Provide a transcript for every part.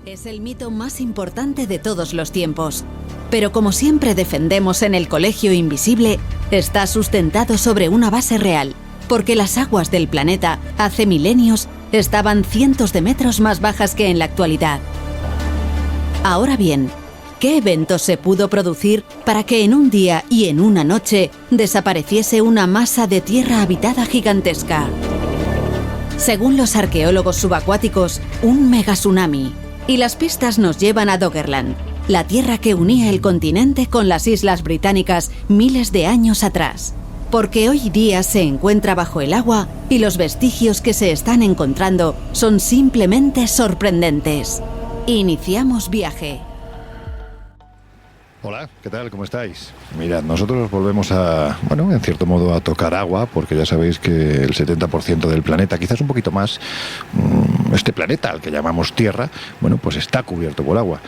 Es el mito más importante de todos los tiempos. Pero como siempre defendemos en el Colegio Invisible, está sustentado sobre una base real, porque las aguas del planeta, hace milenios, estaban cientos de metros más bajas que en la actualidad. Ahora bien, ¿qué evento se pudo producir para que en un día y en una noche desapareciese una masa de tierra habitada gigantesca? Según los arqueólogos subacuáticos, un megatsunami. Y las pistas nos llevan a Doggerland, la tierra que unía el continente con las islas británicas miles de años atrás. Porque hoy día se encuentra bajo el agua y los vestigios que se están encontrando son simplemente sorprendentes. Iniciamos viaje. Hola, ¿qué tal? ¿Cómo estáis? Mirad, nosotros volvemos en cierto modo a tocar agua, porque ya sabéis que el 70% del planeta, quizás un poquito más, este planeta al que llamamos Tierra, pues está cubierto por agua.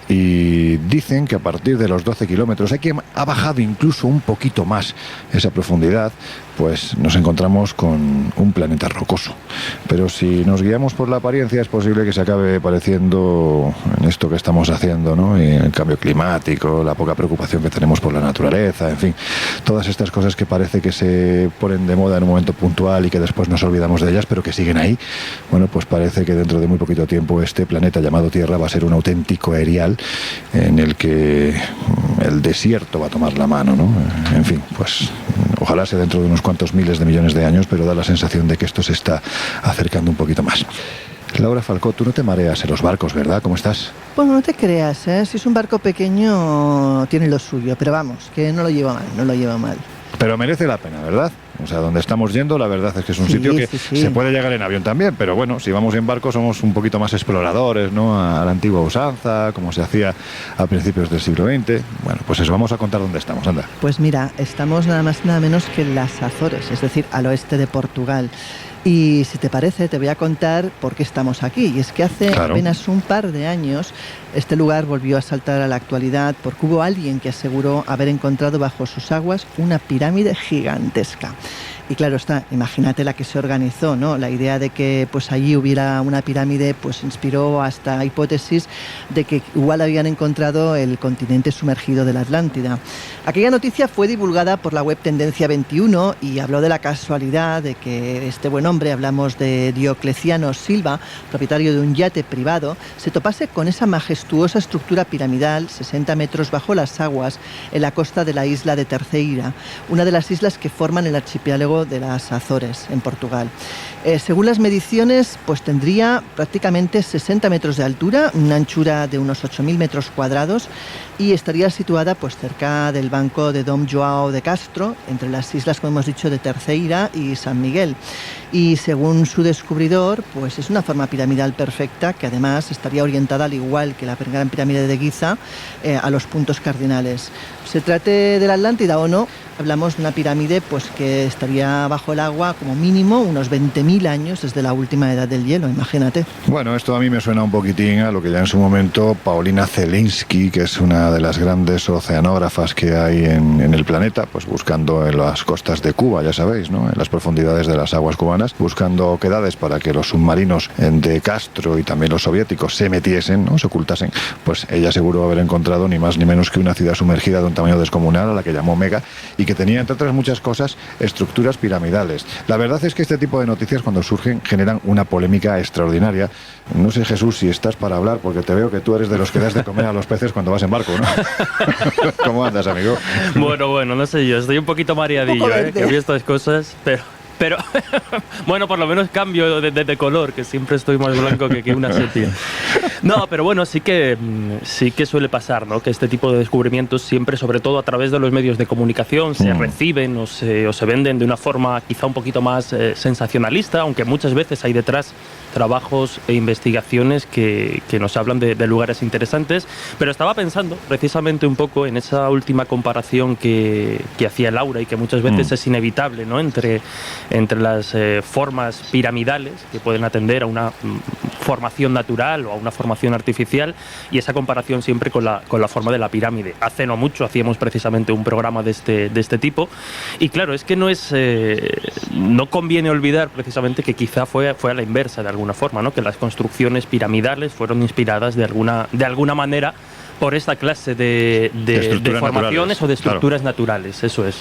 Y dicen que a partir de los 12 kilómetros, hay quien ha bajado incluso un poquito más esa profundidad, pues nos encontramos con un planeta rocoso. Pero si nos guiamos por la apariencia, es posible que se acabe pareciendo en esto que estamos haciendo, ¿no? Y el cambio climático, la poca preocupación que tenemos por la naturaleza, en fin, todas estas cosas que parece que se ponen de moda en un momento puntual y que después nos olvidamos de ellas, pero que siguen ahí. Pues parece que dentro de muy poquito tiempo este planeta llamado Tierra va a ser un auténtico erial en el que el desierto va a tomar la mano, ¿no? En fin, pues ojalá sea dentro de unos cuantos miles de millones de años, pero da la sensación de que esto se está acercando un poquito más. Laura Falcó, tú no te mareas en los barcos, ¿verdad? ¿Cómo estás? Bueno, no te creas, ¿eh? Si es un barco pequeño tiene lo suyo, pero vamos, que no lo lleva mal. Pero merece la pena, ¿verdad? O sea, donde estamos yendo, la verdad es que es un sitio que se puede llegar en avión también, pero bueno, si vamos en barco somos un poquito más exploradores, ¿no? A la antigua usanza, como se hacía a principios del siglo XX. Pues eso, vamos a contar dónde estamos, anda. Pues mira, estamos nada más nada menos que en las Azores, es decir, al oeste de Portugal. Y si te parece, te voy a contar por qué estamos aquí. Y es que hace apenas un par de años este lugar volvió a saltar a la actualidad porque hubo alguien que aseguró haber encontrado bajo sus aguas una pirámide gigantesca. Y claro está, imagínate la que se organizó, ¿no? La idea de que pues allí hubiera una pirámide pues inspiró hasta hipótesis de que igual habían encontrado el continente sumergido de la Atlántida. Aquella noticia fue divulgada por la web Tendencia 21 y habló de la casualidad de que este buen hombre, hablamos de Diocleciano Silva, propietario de un yate privado, se topase con esa majestuosa estructura piramidal 60 metros bajo las aguas en la costa de la isla de Terceira, una de las islas que forman el archipiélago de las Azores, en Portugal. Según las mediciones, pues tendría prácticamente 60 metros de altura, una anchura de unos 8.000 metros cuadrados y estaría situada pues cerca del banco de Dom João de Castro, entre las islas, como hemos dicho, de Terceira y San Miguel. Y según su descubridor, pues es una forma piramidal perfecta que además estaría orientada, al igual que la gran pirámide de Giza, a los puntos cardinales. Se trate de la Atlántida o no, hablamos de una pirámide pues que estaría bajo el agua como mínimo unos 20.000 años desde la última edad del hielo, imagínate. Bueno, esto a mí me suena un poquitín a lo que ya en su momento Paulina Zelinsky, que es una de las grandes oceanógrafas que hay en el planeta, pues buscando en las costas de Cuba, ya sabéis, ¿no? En las profundidades de las aguas cubanas, buscando oquedades para que los submarinos de Castro y también los soviéticos se metiesen, ¿no? Se ocultasen, pues ella aseguró haber encontrado ni más ni menos que una ciudad sumergida de un tamaño descomunal, a la que llamó Mega, y que tenía, entre otras muchas cosas, estructuras piramidales. La verdad es que este tipo de noticias, cuando surgen, generan una polémica extraordinaria. No sé, Jesús, si estás para hablar, porque te veo que tú eres de los que das de comer a los peces cuando vas en barco, ¿no? ¿Cómo andas, amigo? Bueno, no sé yo, estoy un poquito mareadillo, que vi estas cosas, pero bueno, por lo menos cambio de color, que siempre estoy más blanco que una sepia. No, pero bueno, sí que suele pasar, ¿no? Que este tipo de descubrimientos siempre, sobre todo a través de los medios de comunicación, se reciben o se venden de una forma quizá un poquito más sensacionalista, aunque muchas veces hay detrás trabajos e investigaciones que nos hablan de lugares interesantes. Pero estaba pensando precisamente un poco en esa última comparación que hacía Laura y que muchas veces es inevitable, ¿no? Entre las formas piramidales que pueden atender a una formación natural o a una formación artificial, y esa comparación siempre con la forma de la pirámide. Hace no mucho hacíamos precisamente un programa de este tipo, y claro, es que no conviene olvidar precisamente que quizá fue a la inversa de alguna alguna forma, ¿no? Que las construcciones piramidales fueron inspiradas de alguna manera por esta clase de formaciones o de estructuras naturales, eso es.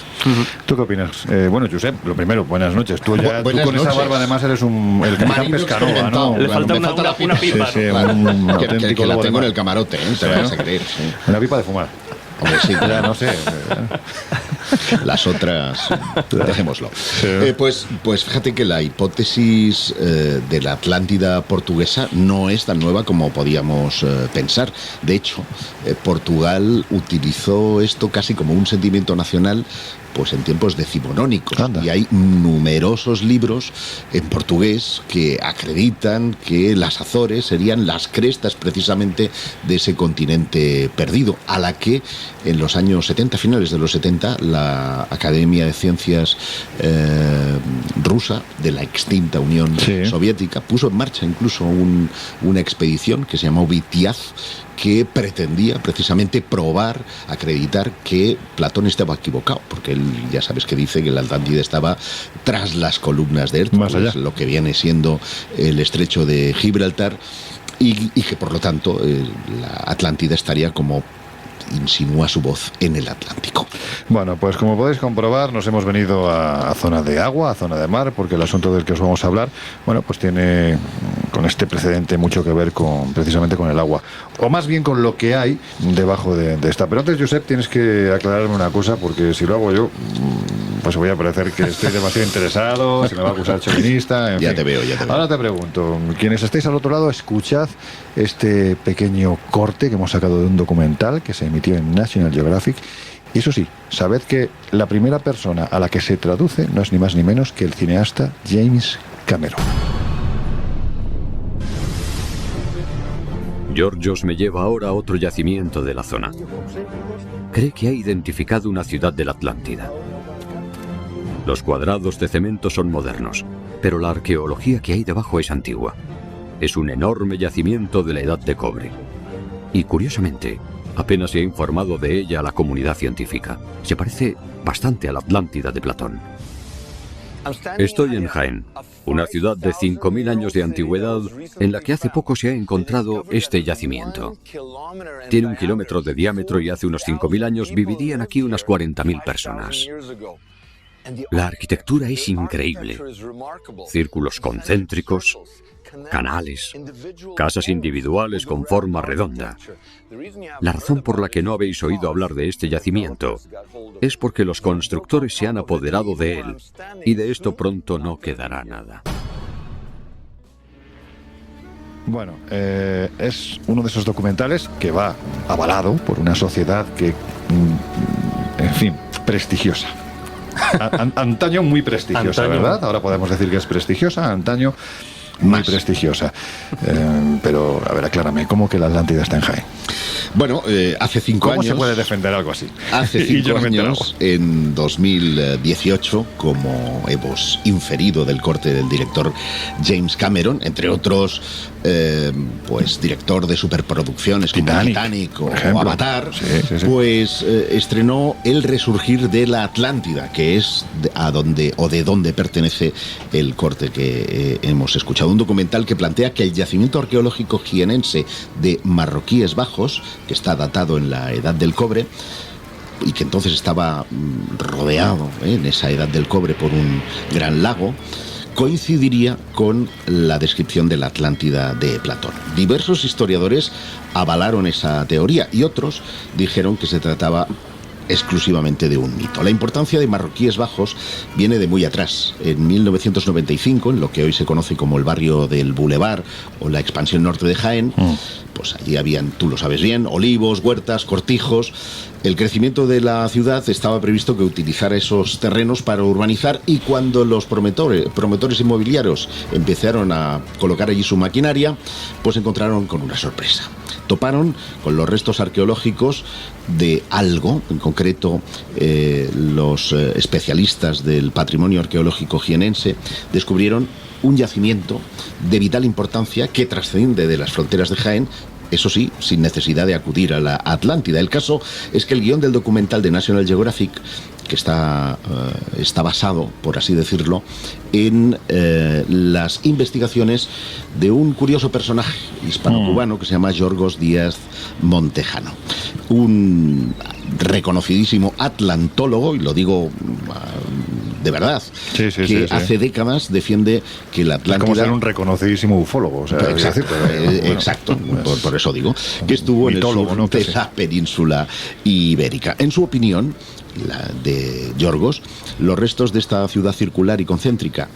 ¿Tú qué opinas? Bueno, Josep, lo primero, buenas noches. Tú con esa barba además eres el capitán Pescanova, ¿no? Le falta una pipa. Sí, que la tengo en el camarote, te vas a creer. Sí. Una pipa de fumar. Hombre, sí, ya no sé. Las otras, dejémoslo. Sí. Pues fíjate que la hipótesis de la Atlántida portuguesa no es tan nueva como podíamos pensar. De hecho, Portugal utilizó esto casi como un sentimiento nacional pues en tiempos decimonónicos. Anda. Y hay numerosos libros en portugués que acreditan que las Azores serían las crestas precisamente de ese continente perdido, a la que en los años 70, finales de los 70, la Academia de Ciencias rusa de la extinta Unión Soviética puso en marcha incluso una expedición que se llamó Vitiaz, que pretendía precisamente probar, acreditar que Platón estaba equivocado, porque él ya sabes que dice que la Atlántida estaba tras las columnas de Hércules, lo que viene siendo el estrecho de Gibraltar, y que por lo tanto la Atlántida estaría, como insinúa su voz, en el Atlántico. Bueno, pues como podéis comprobar, nos hemos venido a zona de agua, a zona de mar, porque el asunto del que os vamos a hablar, bueno, pues tiene con este precedente mucho que ver precisamente con el agua, o más bien con lo que hay debajo de esta. Pero antes, Josep, tienes que aclararme una cosa, porque si lo hago yo, pues voy a parecer que estoy demasiado interesado, se me va a acusar chauvinista, en fin. Te veo. Ahora te pregunto, quienes estáis al otro lado, escuchad este pequeño corte que hemos sacado de un documental que se emitió en National Geographic. Y eso sí, sabed que la primera persona a la que se traduce no es ni más ni menos que el cineasta James Cameron. Georgios me lleva ahora a otro yacimiento de la zona. Cree que ha identificado una ciudad de la Atlántida. Los cuadrados de cemento son modernos, pero la arqueología que hay debajo es antigua. Es un enorme yacimiento de la Edad de Cobre. Y curiosamente, apenas se ha informado de ella a la comunidad científica. Se parece bastante a la Atlántida de Platón. Estoy en Jaén, una ciudad de 5.000 años de antigüedad en la que hace poco se ha encontrado este yacimiento. Tiene 1 kilómetro de diámetro y hace unos 5.000 años vivirían aquí unas 40.000 personas. La arquitectura es increíble. Círculos concéntricos, canales, casas individuales con forma redonda. La razón por la que no habéis oído hablar de este yacimiento es porque los constructores se han apoderado de él, y de esto pronto no quedará nada. Bueno, es uno de esos documentales que va avalado por una sociedad que, en fin, prestigiosa. Antaño muy prestigiosa, ¿verdad? Ahora podemos decir que es prestigiosa, antaño muy prestigiosa. Pero, a ver, aclárame, ¿cómo que la Atlántida está en Jaén? Bueno, hace 5 años... ¿Cómo se puede defender algo así? Hace 5 años, en 2018, como hemos inferido del corte del director James Cameron, entre otros, pues director de superproducciones como Titanic o Avatar, pues estrenó El resurgir de la Atlántida, que es de donde pertenece el corte que hemos escuchado. Un documental que plantea que el yacimiento arqueológico jienense de Marroquíes Bajos, que está datado en la Edad del Cobre y que entonces estaba rodeado en esa Edad del Cobre por un gran lago, coincidiría con la descripción de la Atlántida de Platón. Diversos historiadores avalaron esa teoría y otros dijeron que se trataba exclusivamente de un mito. La importancia de Marroquíes Bajos viene de muy atrás. En 1995, en lo que hoy se conoce como el barrio del Boulevard o la expansión norte de Jaén, pues allí habían, tú lo sabes bien, olivos, huertas, cortijos. El crecimiento de la ciudad estaba previsto que utilizara esos terrenos para urbanizar, y cuando los promotores inmobiliarios empezaron a colocar allí su maquinaria, pues se encontraron con una sorpresa. Toparon con los restos arqueológicos de algo, en concreto los especialistas del patrimonio arqueológico jienense descubrieron un yacimiento de vital importancia que trasciende de las fronteras de Jaén, eso sí, sin necesidad de acudir a la Atlántida. El caso es que el guión del documental de National Geographic, que está basado, por así decirlo, en las investigaciones de un curioso personaje hispano-cubano que se llama Yorgos Díaz Montejano, un reconocidísimo atlantólogo, y lo digo de verdad, que hace décadas defiende que la Atlántida... Es como ser un reconocidísimo ufólogo. O sea, exacto, por eso digo, que estuvo en el sur de la península ibérica. En su opinión, la de Yorgos, los restos de esta ciudad circular y concéntrica,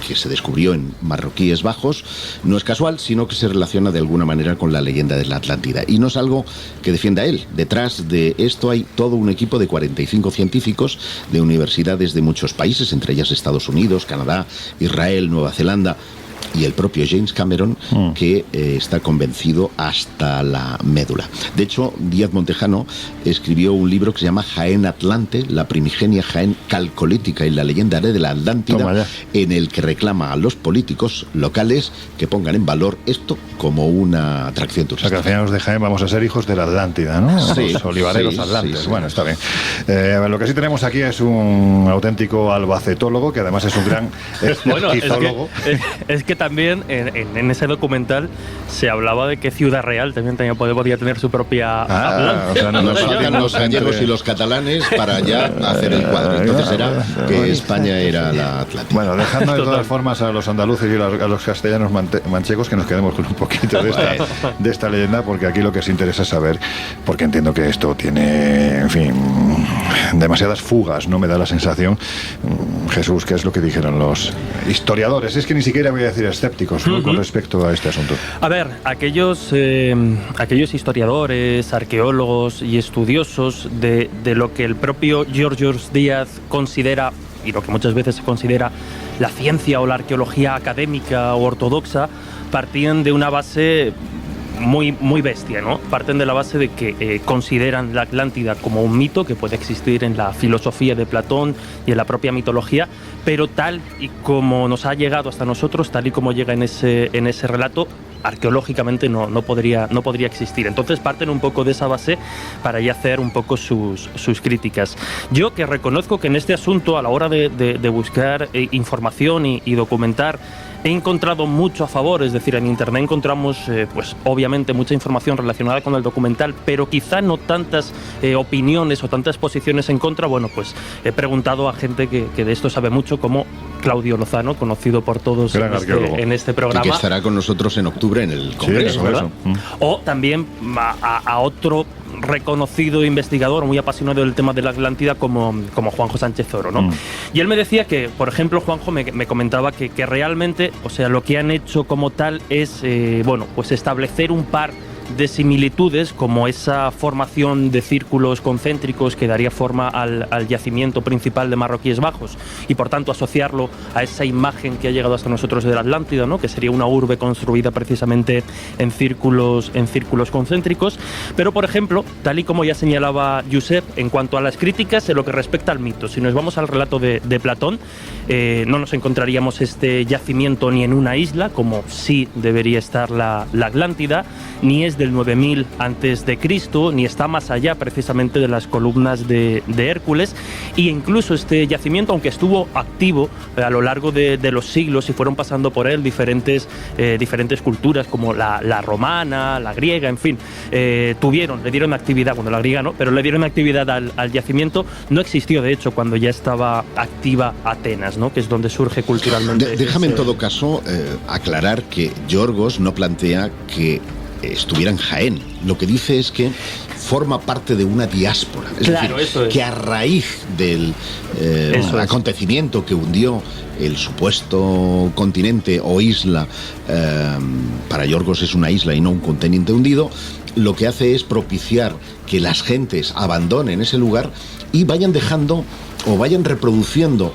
que se descubrió en Marroquíes Bajos, no es casual, sino que se relaciona de alguna manera con la leyenda de la Atlántida. Y no es algo que defienda él. Detrás de esto hay todo un equipo de 45 científicos de universidades de muchos países, entre ellas Estados Unidos, Canadá, Israel, Nueva Zelanda, y el propio James Cameron, que está convencido hasta la médula. De hecho, Díaz Montejano escribió un libro que se llama Jaén Atlante, la primigenia Jaén calcolítica y la leyenda de la Atlántida, en el que reclama a los políticos locales que pongan en valor esto como una atracción turística. O sea, que al final los de Jaén vamos a ser hijos de la Atlántida, ¿no? Sí, los olivareros atlantes. Sí. Bueno, está bien. Lo que sí tenemos aquí es un auténtico albacetólogo, que además es un gran ornitólogo. Es que también en ese documental se hablaba de que Ciudad Real también podía tener su propia Atlántida. O sea, nos faltan los gallegos y los catalanes para ya hacer el cuadro. Entonces era que España era la Atlántida. Bueno, dejando de todas formas a los andaluces y a los castellanos manchegos que nos quedemos con un poquito de esta leyenda, porque aquí lo que os interesa es saber, porque entiendo que esto tiene, en fin, demasiadas fugas, ¿no? Me da la sensación, Jesús, ¿qué es lo que dijeron los historiadores? Es que ni siquiera voy a decir escépticos, ¿no? Con respecto a este asunto. A ver, aquellos historiadores, arqueólogos y estudiosos de lo que el propio Yorgos Díaz considera, y lo que muchas veces se considera la ciencia o la arqueología académica o ortodoxa, partían de una base muy bestia, ¿no? Parten de la base de que consideran la Atlántida como un mito que puede existir en la filosofía de Platón y en la propia mitología, pero tal y como nos ha llegado hasta nosotros, tal y como llega en ese relato, arqueológicamente no podría existir. Entonces parten un poco de esa base para ya hacer un poco sus críticas. Yo, que reconozco que en este asunto, a la hora de buscar información y documentar, he encontrado mucho a favor, es decir, en internet encontramos pues obviamente mucha información relacionada con el documental, pero quizá no tantas opiniones o tantas posiciones en contra. Bueno, pues he preguntado a gente que de esto sabe mucho, como Claudio Lozano, conocido por todos en este programa. Y que estará con nosotros en octubre en el Congreso. Sí, ¿verdad? O también a otro reconocido investigador muy apasionado del tema de la Atlántida como Juanjo Sánchez Oro, ¿no? Y él me decía que, por ejemplo, Juanjo me comentaba que realmente, o sea, lo que han hecho como tal es, pues establecer un par de similitudes, como esa formación de círculos concéntricos que daría forma al yacimiento principal de Marroquíes Bajos, y por tanto asociarlo a esa imagen que ha llegado hasta nosotros de la Atlántida, ¿no? Que sería una urbe construida precisamente en círculos concéntricos. Pero, por ejemplo, tal y como ya señalaba Josep, en cuanto a las críticas en lo que respecta al mito, si nos vamos al relato de Platón, no nos encontraríamos este yacimiento ni en una isla, como sí debería estar la Atlántida, ni es del 9000 antes de Cristo, ni está más allá precisamente de las columnas de Hércules. Y incluso este yacimiento, aunque estuvo activo a lo largo de los siglos y fueron pasando por él diferentes culturas como la romana, la griega, en fin, le dieron actividad, bueno, la griega no, pero le dieron actividad al yacimiento. No existió, de hecho, cuando ya estaba activa Atenas, ¿no? Que es donde surge culturalmente. Déjame en todo caso aclarar que Yorgos no plantea que estuviera en Jaén. Lo que dice es que forma parte de una diáspora. Es decir, eso es. Que a raíz del acontecimiento que hundió el supuesto continente o isla, para Yorgos es una isla y no un continente hundido, lo que hace es propiciar que las gentes abandonen ese lugar y vayan dejando o vayan reproduciendo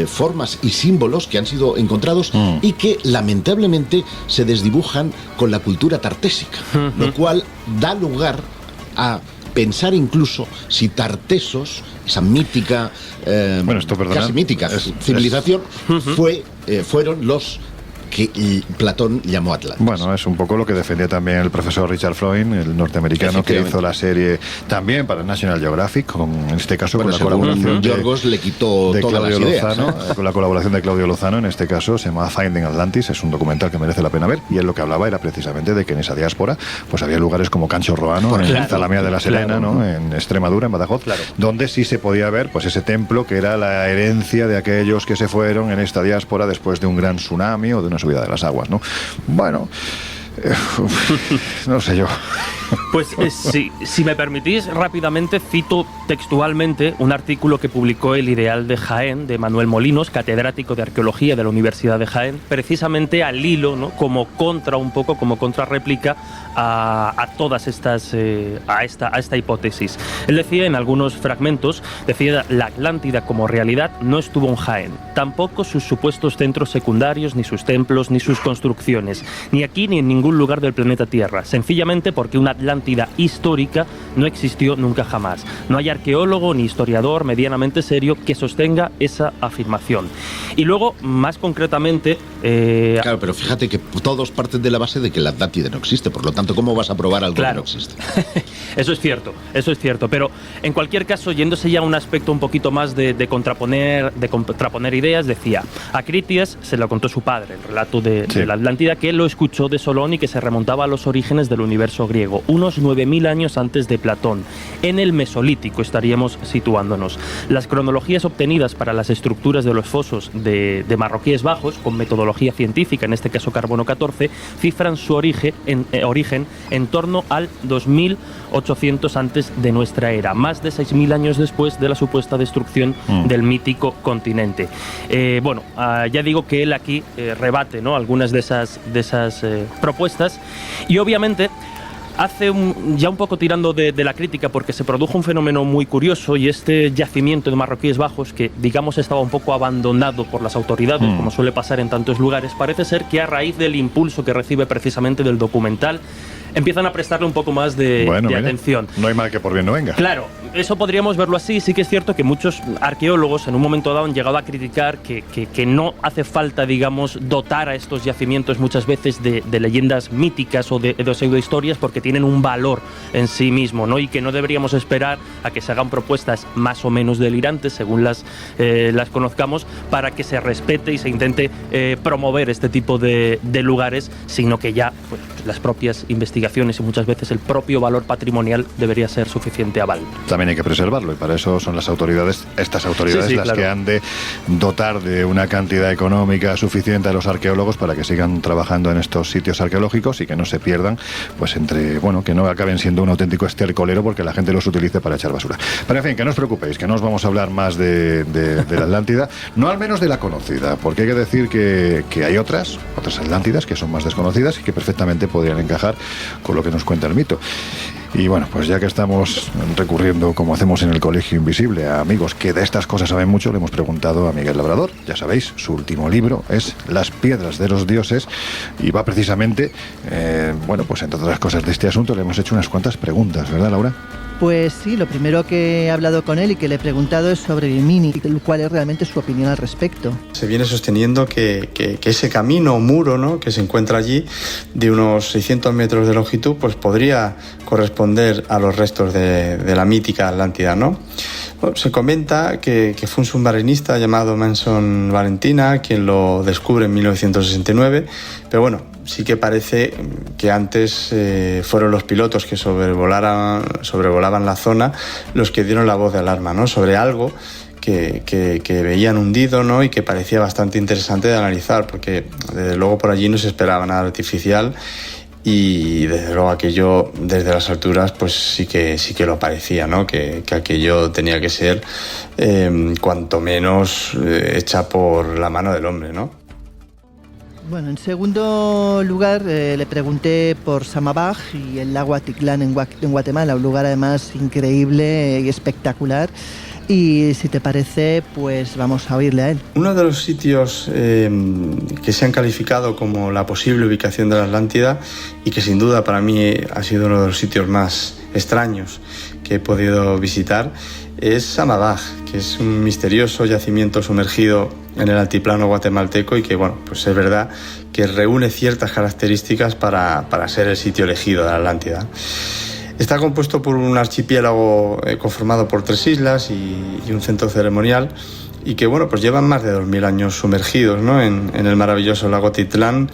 formas y símbolos que han sido encontrados y que lamentablemente se desdibujan con la cultura tartésica, lo cual da lugar a pensar incluso si Tartesos, esa mítica, casi mítica civilización, fueron los que Platón llamó Atlantis. Bueno, es un poco lo que defendía también el profesor Richard Freund, el norteamericano que hizo la serie también para National Geographic, en este caso con la colaboración de Yorgos le quitó de todas Claudio las ideas, Lozano, con la colaboración de Claudio Lozano, en este caso se llama Finding Atlantis, es un documental que merece la pena ver, y él lo que hablaba era precisamente de que en esa diáspora pues había lugares como Cancho Roano, en Zalamea de la Serena, ¿no? En Extremadura, en Badajoz, donde sí se podía ver pues ese templo que era la herencia de aquellos que se fueron en esta diáspora después de un gran tsunami o de una subida de las aguas, ¿no? Bueno, no sé yo. Pues si me permitís, rápidamente cito textualmente un artículo que publicó El Ideal de Jaén, de Manuel Molinos, catedrático de Arqueología de la Universidad de Jaén, precisamente al hilo, ¿no? Como contrarréplica a todas estas, a esta hipótesis. Él decía en algunos fragmentos, la Atlántida como realidad no estuvo en Jaén, tampoco sus supuestos centros secundarios, ni sus templos, ni sus construcciones, ni aquí ni en ningún lugar del planeta Tierra, sencillamente porque una Atlántida histórica no existió nunca jamás. No hay arqueólogo ni historiador medianamente serio que sostenga esa afirmación. Y luego, más concretamente... Claro, pero fíjate que todos parten de la base de que la Atlántida no existe, por lo tanto, ¿cómo vas a probar algo que no existe? Eso es cierto, pero en cualquier caso, yéndose ya a un aspecto un poquito más de contraponer ideas, decía, a Critias se lo contó su padre, el relato de la Atlántida, que él lo escuchó de Solón y que se remontaba a los orígenes del universo griego, unos 9.000 años antes de Platón. En el Mesolítico estaríamos situándonos. Las cronologías obtenidas para las estructuras de los fosos de Marroquíes Bajos, con metodología científica, en este caso carbono 14, cifran su origen en torno al 2800 antes de nuestra era, más de 6.000 años después de la supuesta destrucción del mítico continente. Ya digo que él aquí rebate, ¿no?, algunas de esas propuestas, y obviamente ya un poco tirando de la crítica, porque se produjo un fenómeno muy curioso, y este yacimiento de Marroquíes Bajos, que digamos estaba un poco abandonado por las autoridades, como suele pasar en tantos lugares, parece ser que a raíz del impulso que recibe precisamente del documental, empiezan a prestarle un poco más de atención. No hay mal que por bien no venga. Claro, eso podríamos verlo así. Sí que es cierto que muchos arqueólogos en un momento dado han llegado a criticar que no hace falta, digamos, dotar a estos yacimientos muchas veces de leyendas míticas o de pseudohistorias, porque tienen un valor en sí mismo, ¿no? Y que no deberíamos esperar a que se hagan propuestas más o menos delirantes, según las conozcamos, para que se respete y se intente promover este tipo de lugares, sino que ya pues, las propias investigaciones y muchas veces el propio valor patrimonial debería ser suficiente aval. También hay que preservarlo, y para eso son estas autoridades las que han de dotar de una cantidad económica suficiente a los arqueólogos para que sigan trabajando en estos sitios arqueológicos y que no se pierdan, pues que no acaben siendo un auténtico estercolero porque la gente los utilice para echar basura. Pero en fin, que no os preocupéis, que no os vamos a hablar más de la Atlántida, no al menos de la conocida, porque hay que decir que hay otras Atlántidas que son más desconocidas y que perfectamente podrían encajar con lo que nos cuenta el mito. Y bueno, pues ya que estamos recurriendo, como hacemos en el Colegio Invisible, a amigos que de estas cosas saben mucho, le hemos preguntado a Miguel Labrador. Ya sabéis, su último libro es Las piedras de los dioses, y va precisamente, pues entre otras cosas de este asunto, le hemos hecho unas cuantas preguntas, ¿verdad, Laura? Pues sí, lo primero que he hablado con él y que le he preguntado es sobre Bimini, cuál es realmente su opinión al respecto. Se viene sosteniendo que ese camino o muro, ¿no?, que se encuentra allí, de unos 600 metros de longitud, pues podría corresponder a los restos de la mítica Atlántida, ¿no? Bueno, se comenta que fue un submarinista llamado Manson Valentina quien lo descubre en 1969, pero bueno, sí que parece que antes fueron los pilotos que sobrevolaban la zona los que dieron la voz de alarma, ¿no?, sobre algo que veían hundido, ¿no?, y que parecía bastante interesante de analizar, porque desde luego por allí no se esperaba nada artificial, y desde luego aquello desde las alturas pues sí que lo parecía, ¿no?, que aquello tenía que ser cuanto menos hecha por la mano del hombre, ¿no? Bueno, en segundo lugar le pregunté por Samabaj y el lago Atitlán en Guatemala, un lugar además increíble y espectacular. Y si te parece, pues vamos a oírle a él. Uno de los sitios que se han calificado como la posible ubicación de la Atlántida y que sin duda para mí ha sido uno de los sitios más extraños que he podido visitar es Samadaj, que es un misterioso yacimiento sumergido en el altiplano guatemalteco y que, bueno, pues es verdad que reúne ciertas características para ser el sitio elegido de la Atlántida. Está compuesto por un archipiélago conformado por 3 islas y un centro ceremonial y que, bueno, pues llevan más de 2000 años sumergidos, ¿no?, en el maravilloso lago Titlán.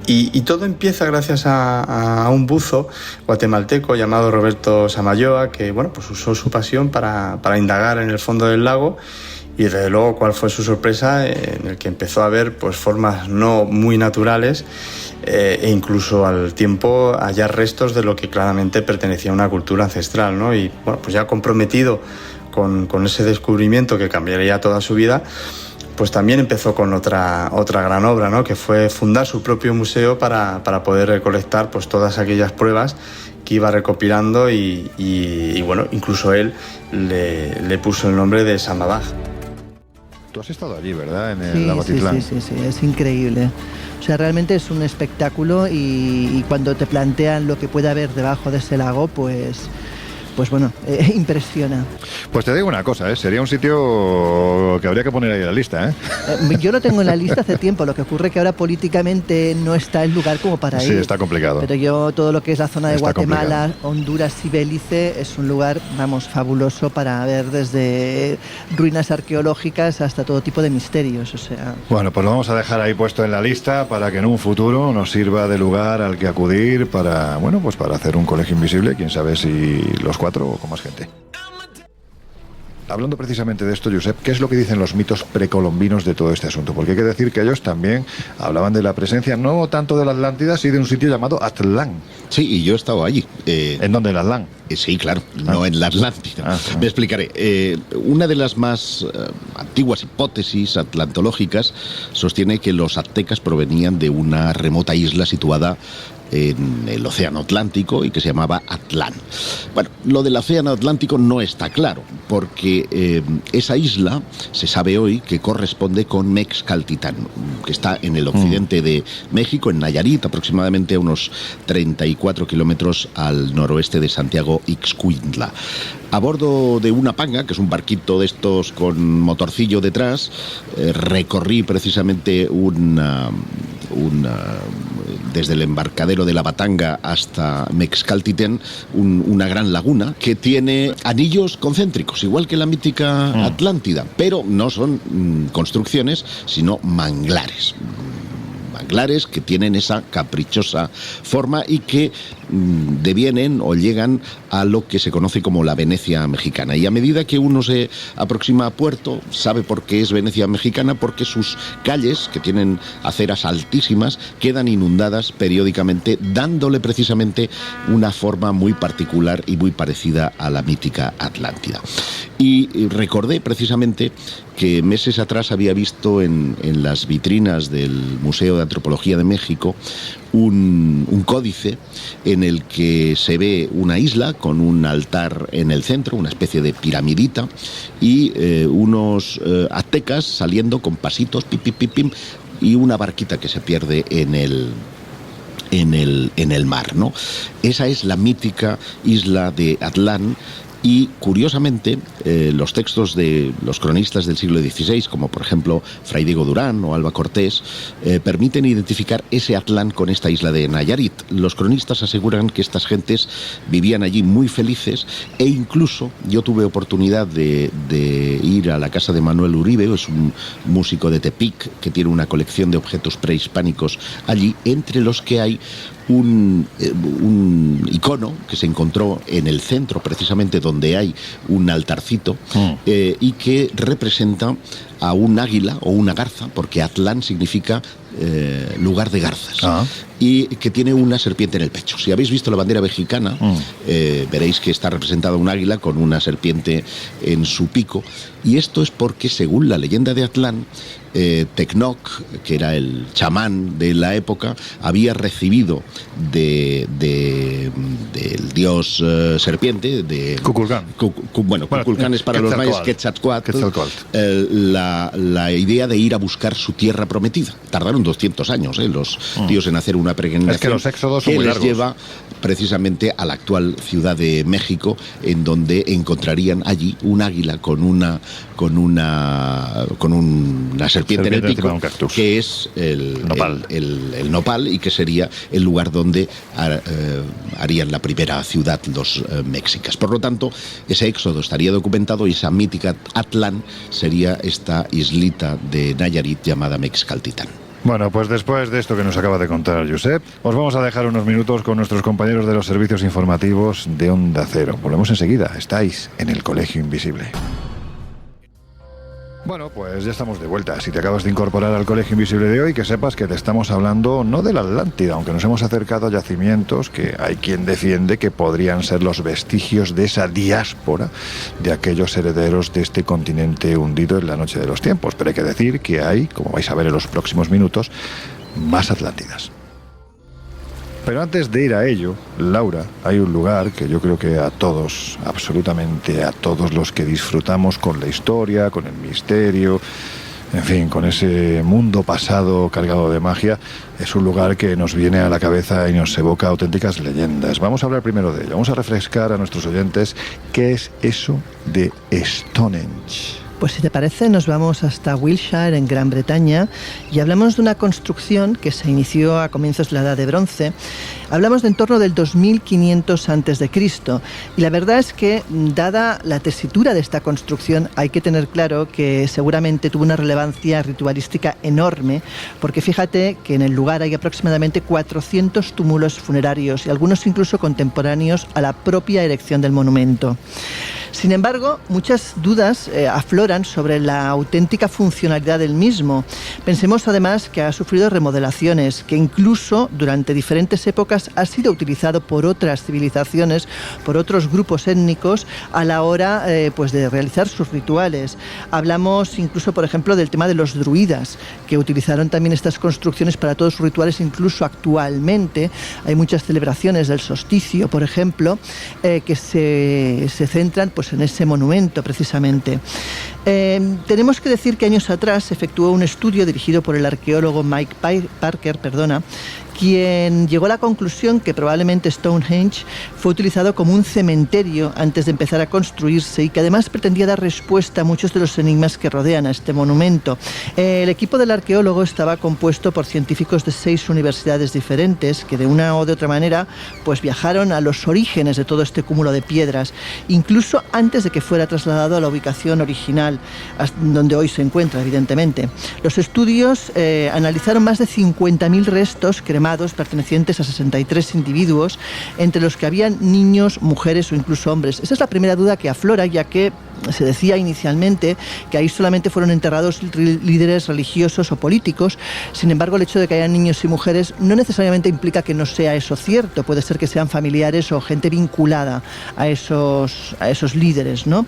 Y todo empieza gracias a un buzo guatemalteco llamado Roberto Samayoa, que, bueno, pues usó su pasión para indagar en el fondo del lago. Y desde luego, cuál fue su sorpresa, en el que empezó a ver pues formas no muy naturales e incluso al tiempo hallar restos de lo que claramente pertenecía a una cultura ancestral, ¿no? Y bueno, pues ya comprometido con ese descubrimiento que cambiaría toda su vida, pues también empezó con otra gran obra, ¿no?, que fue fundar su propio museo para poder recolectar pues todas aquellas pruebas que iba recopilando y bueno, incluso él le puso el nombre de Samadaj. Tú has estado allí, ¿verdad? En el lago Titlán. Sí, es increíble. O sea, realmente es un espectáculo y cuando te plantean lo que puede haber debajo de ese lago, pues bueno, impresiona. Pues te digo una cosa, sería un sitio que habría que poner ahí en la lista, Yo lo tengo en la lista hace tiempo, lo que ocurre que ahora políticamente no está el lugar como para ir. Sí, está complicado. Pero yo todo lo que es la zona de está Guatemala, complicado. Honduras y Belice es un lugar, vamos, fabuloso para ver desde ruinas arqueológicas hasta todo tipo de misterios, o sea... Bueno, pues lo vamos a dejar ahí puesto en la lista para que en un futuro nos sirva de lugar al que acudir para, bueno, pues para hacer un colegio invisible, quién sabe si los 4 o con más gente. Hablando precisamente de esto, Josep, ¿qué es lo que dicen los mitos precolombinos de todo este asunto? Porque hay que decir que ellos también hablaban de la presencia no tanto de la Atlántida, sino de un sitio llamado Atlán. Sí, y yo he estado allí. ¿En dónde? ¿En Atlán? Sí, claro, no en la Atlántida. Me explicaré. Una de las más antiguas hipótesis atlantológicas sostiene que los aztecas provenían de una remota isla situada en el Océano Atlántico y que se llamaba Atlán. Bueno, lo del Océano Atlántico no está claro, porque esa isla se sabe hoy que corresponde con Mexcaltitán, que está en el occidente de México, en Nayarit, aproximadamente a unos 34 kilómetros al noroeste de Santiago Ixcuintla. A bordo de una panga, que es un barquito de estos con motorcillo detrás, recorrí precisamente desde el embarcadero de la Batanga hasta Mexcaltitán, una gran laguna que tiene anillos concéntricos, igual que la mítica Atlántida, pero no son construcciones, sino manglares que tienen esa caprichosa forma y que devienen o llegan a lo que se conoce como la Venecia mexicana. Y a medida que uno se aproxima a puerto, sabe por qué es Venecia mexicana, porque sus calles, que tienen aceras altísimas, quedan inundadas periódicamente, dándole precisamente una forma muy particular y muy parecida a la mítica Atlántida. Y recordé precisamente que meses atrás había visto en las vitrinas del Museo de Antropología de México un códice en el que se ve una isla con un altar en el centro, una especie de piramidita, y unos aztecas saliendo con pasitos, pim, pim, pim, pim, y una barquita que se pierde en el mar, ¿no? Esa es la mítica isla de Atlán. Y curiosamente, los textos de los cronistas del siglo XVI, como por ejemplo Fray Diego Durán o Alba Cortés, permiten identificar ese Atlán con esta isla de Nayarit. Los cronistas aseguran que estas gentes vivían allí muy felices e incluso yo tuve oportunidad de ir a la casa de Manuel Uribe, es un músico de Tepic que tiene una colección de objetos prehispánicos allí, entre los que hay un icono que se encontró en el centro, precisamente donde hay un altarcito, y que representa a un águila o una garza, porque Atlán significa lugar de garzas, y que tiene una serpiente en el pecho. Si habéis visto la bandera mexicana, veréis que está representada un águila con una serpiente en su pico, y esto es porque, según la leyenda de Atlán, Tecnoc, que era el chamán de la época, había recibido de del dios serpiente, de Kukulkan. Kukulkan es para los mayas Quetzalcóatl. La idea de ir a buscar su tierra prometida. Tardaron 200 años los tíos en hacer una peregrinación. Es que los éxodos son muy largos. Les lleva precisamente a la actual Ciudad de México, en donde encontrarían allí un águila con una serpiente en el pico, que es el nopal, y que sería el lugar donde harían la primera ciudad los mexicas. Por lo tanto, ese éxodo estaría documentado y esa mítica Atlán sería esta islita de Nayarit llamada Mexcaltitán. Bueno, pues después de esto que nos acaba de contar Josep, os vamos a dejar unos minutos con nuestros compañeros de los servicios informativos de Onda Cero. Volvemos enseguida. Estáis en el Colegio Invisible. Bueno, pues ya estamos de vuelta. Si te acabas de incorporar al Colegio Invisible de hoy, que sepas que te estamos hablando no de la Atlántida, aunque nos hemos acercado a yacimientos que hay quien defiende que podrían ser los vestigios de esa diáspora de aquellos herederos de este continente hundido en la noche de los tiempos. Pero hay que decir que hay, como vais a ver en los próximos minutos, más Atlántidas. Pero antes de ir a ello, Laura, hay un lugar que yo creo que a todos, absolutamente a todos los que disfrutamos con la historia, con el misterio, en fin, con ese mundo pasado cargado de magia, es un lugar que nos viene a la cabeza y nos evoca auténticas leyendas. Vamos a hablar primero de ello, vamos a refrescar a nuestros oyentes qué es eso de Stonehenge. Pues si te parece, nos vamos hasta Wiltshire, en Gran Bretaña, y hablamos de una construcción que se inició a comienzos de la Edad de Bronce. Hablamos de en torno del 2500 a.C. Y la verdad es que, dada la tesitura de esta construcción, hay que tener claro que seguramente tuvo una relevancia ritualística enorme, porque fíjate que en el lugar hay aproximadamente 400 túmulos funerarios y algunos incluso contemporáneos a la propia erección del monumento. Sin embargo, muchas dudas afloran sobre la auténtica funcionalidad del mismo. Pensemos además que ha sufrido remodelaciones, que incluso durante diferentes épocas ha sido utilizado por otras civilizaciones, por otros grupos étnicos a la hora pues de realizar sus rituales. Hablamos incluso, por ejemplo, del tema de los druidas, que utilizaron también estas construcciones para todos sus rituales. Incluso actualmente hay muchas celebraciones del solsticio, por ejemplo, que se centran pues en ese monumento precisamente. Tenemos que decir que años atrás se efectuó un estudio dirigido por el arqueólogo Mike Parker, quien llegó a la conclusión que probablemente Stonehenge fue utilizado como un cementerio antes de empezar a construirse y que además pretendía dar respuesta a muchos de los enigmas que rodean a este monumento. El equipo del arqueólogo estaba compuesto por científicos de 6 universidades diferentes que de una o de otra manera pues viajaron a los orígenes de todo este cúmulo de piedras, incluso antes de que fuera trasladado a la ubicación original, donde hoy se encuentra, evidentemente. Los estudios analizaron más de 50.000 restos cremados pertenecientes a 63 individuos, entre los que habían niños, mujeres o incluso hombres. Esa es la primera duda que aflora, ya que se decía inicialmente que ahí solamente fueron enterrados líderes religiosos o políticos. Sin embargo, el hecho de que hayan niños y mujeres no necesariamente implica que no sea eso cierto. Puede ser que sean familiares o gente vinculada a esos líderes, ¿no?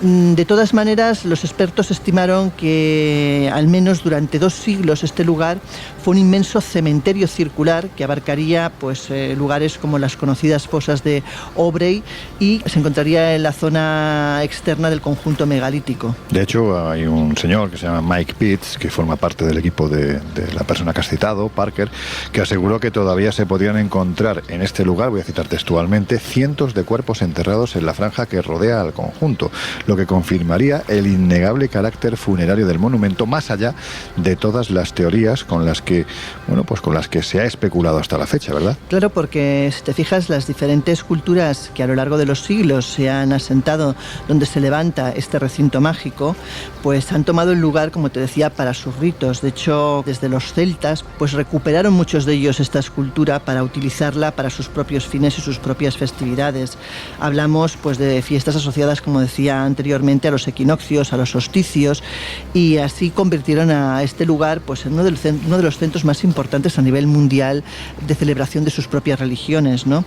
De todas maneras, los expertos estimaron que al menos durante 2 siglos este lugar fue un inmenso cementerio circular que abarcaría pues lugares como las conocidas fosas de Aubrey y se encontraría en la zona externa del conjunto megalítico. De hecho, hay un señor que se llama Mike Pitts, que forma parte del equipo de la persona que has citado, Parker, que aseguró que todavía se podían encontrar en este lugar, voy a citar textualmente, cientos de cuerpos enterrados en la franja que rodea al conjunto, lo que confirmaría el innegable carácter funerario del monumento, más allá de todas las teorías con las que se ha especulado hasta la fecha, ¿verdad? Claro, porque si te fijas, las diferentes culturas que a lo largo de los siglos se han asentado donde se levanta este recinto mágico, pues han tomado el lugar, como te decía, para sus ritos. De hecho, desde los celtas, pues recuperaron muchos de ellos esta escultura para utilizarla para sus propios fines y sus propias festividades. Hablamos pues de fiestas asociadas, como decía anteriormente, a los equinoccios, a los solsticios, y así convirtieron a este lugar pues en uno de los centros más importantes a nivel mundial de celebración de sus propias religiones, ¿no?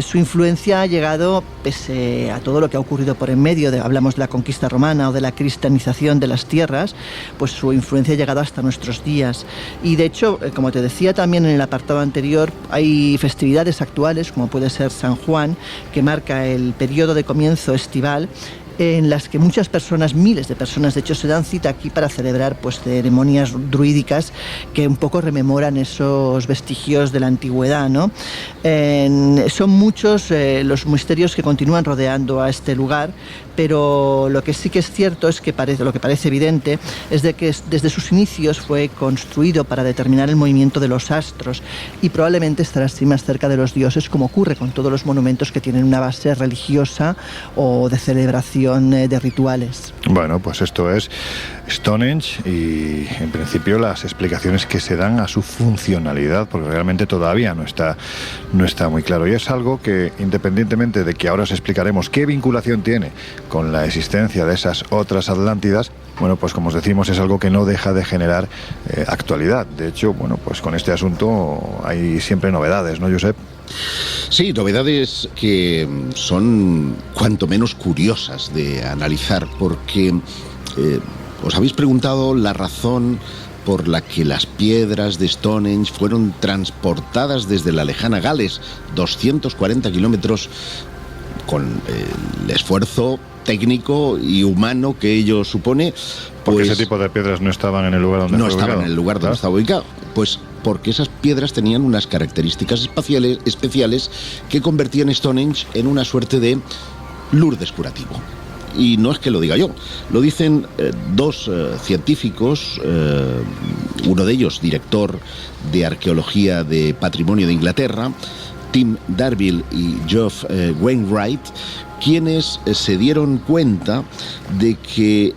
Su influencia ha llegado, pese a todo lo que ha ocurrido por en medio hablamos de la conquista romana o de la cristianización de las tierras, pues su influencia ha llegado hasta nuestros días. Y de hecho, como te decía también en el apartado anterior, hay festividades actuales, como puede ser San Juan, que marca el periodo de comienzo estival, en las que muchas personas, miles de personas, de hecho, se dan cita aquí para celebrar pues ceremonias druídicas que un poco rememoran esos vestigios de la antigüedad, ¿no? Son muchos los misterios que continúan rodeando a este lugar, pero lo que sí que es cierto es que lo que parece evidente es de que desde sus inicios fue construido para determinar el movimiento de los astros y probablemente estará así más cerca de los dioses, como ocurre con todos los monumentos que tienen una base religiosa o de celebración de rituales. Bueno, pues esto es Stonehenge y en principio las explicaciones que se dan a su funcionalidad, porque realmente todavía no está muy claro, y es algo que, independientemente de que ahora os explicaremos qué vinculación tiene con la existencia de esas otras Atlántidas, bueno, pues como os decimos, es algo que no deja de generar actualidad. De hecho, bueno, pues con este asunto hay siempre novedades, ¿no, Josep? Sí, novedades que son cuanto menos curiosas de analizar, porque os habéis preguntado la razón por la que las piedras de Stonehenge fueron transportadas desde la lejana Gales, 240 kilómetros, con el esfuerzo técnico y humano que ello supone. Pues, porque ese tipo de piedras no estaban en el lugar donde estaba ubicado. Pues porque esas piedras tenían unas características especiales que convertían Stonehenge en una suerte de Lourdes curativo. Y no es que lo diga yo, lo dicen dos científicos, uno de ellos director de Arqueología de Patrimonio de Inglaterra, Tim Darville y Geoff Wainwright, quienes se dieron cuenta de que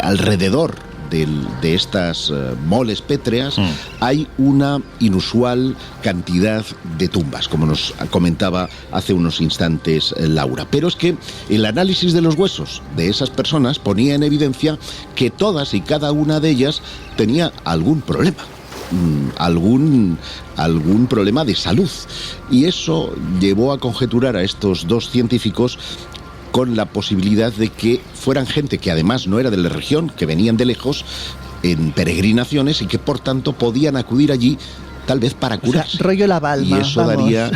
alrededor de estas moles pétreas hay una inusual cantidad de tumbas, como nos comentaba hace unos instantes Laura. Pero es que el análisis de los huesos de esas personas ponía en evidencia que todas y cada una de ellas tenía algún problema. Algún problema de salud, y eso llevó a conjeturar a estos dos científicos con la posibilidad de que fueran gente que además no era de la región, que venían de lejos en peregrinaciones y que por tanto podían acudir allí tal vez para curarse. O sea, rollo La Balma, y eso daría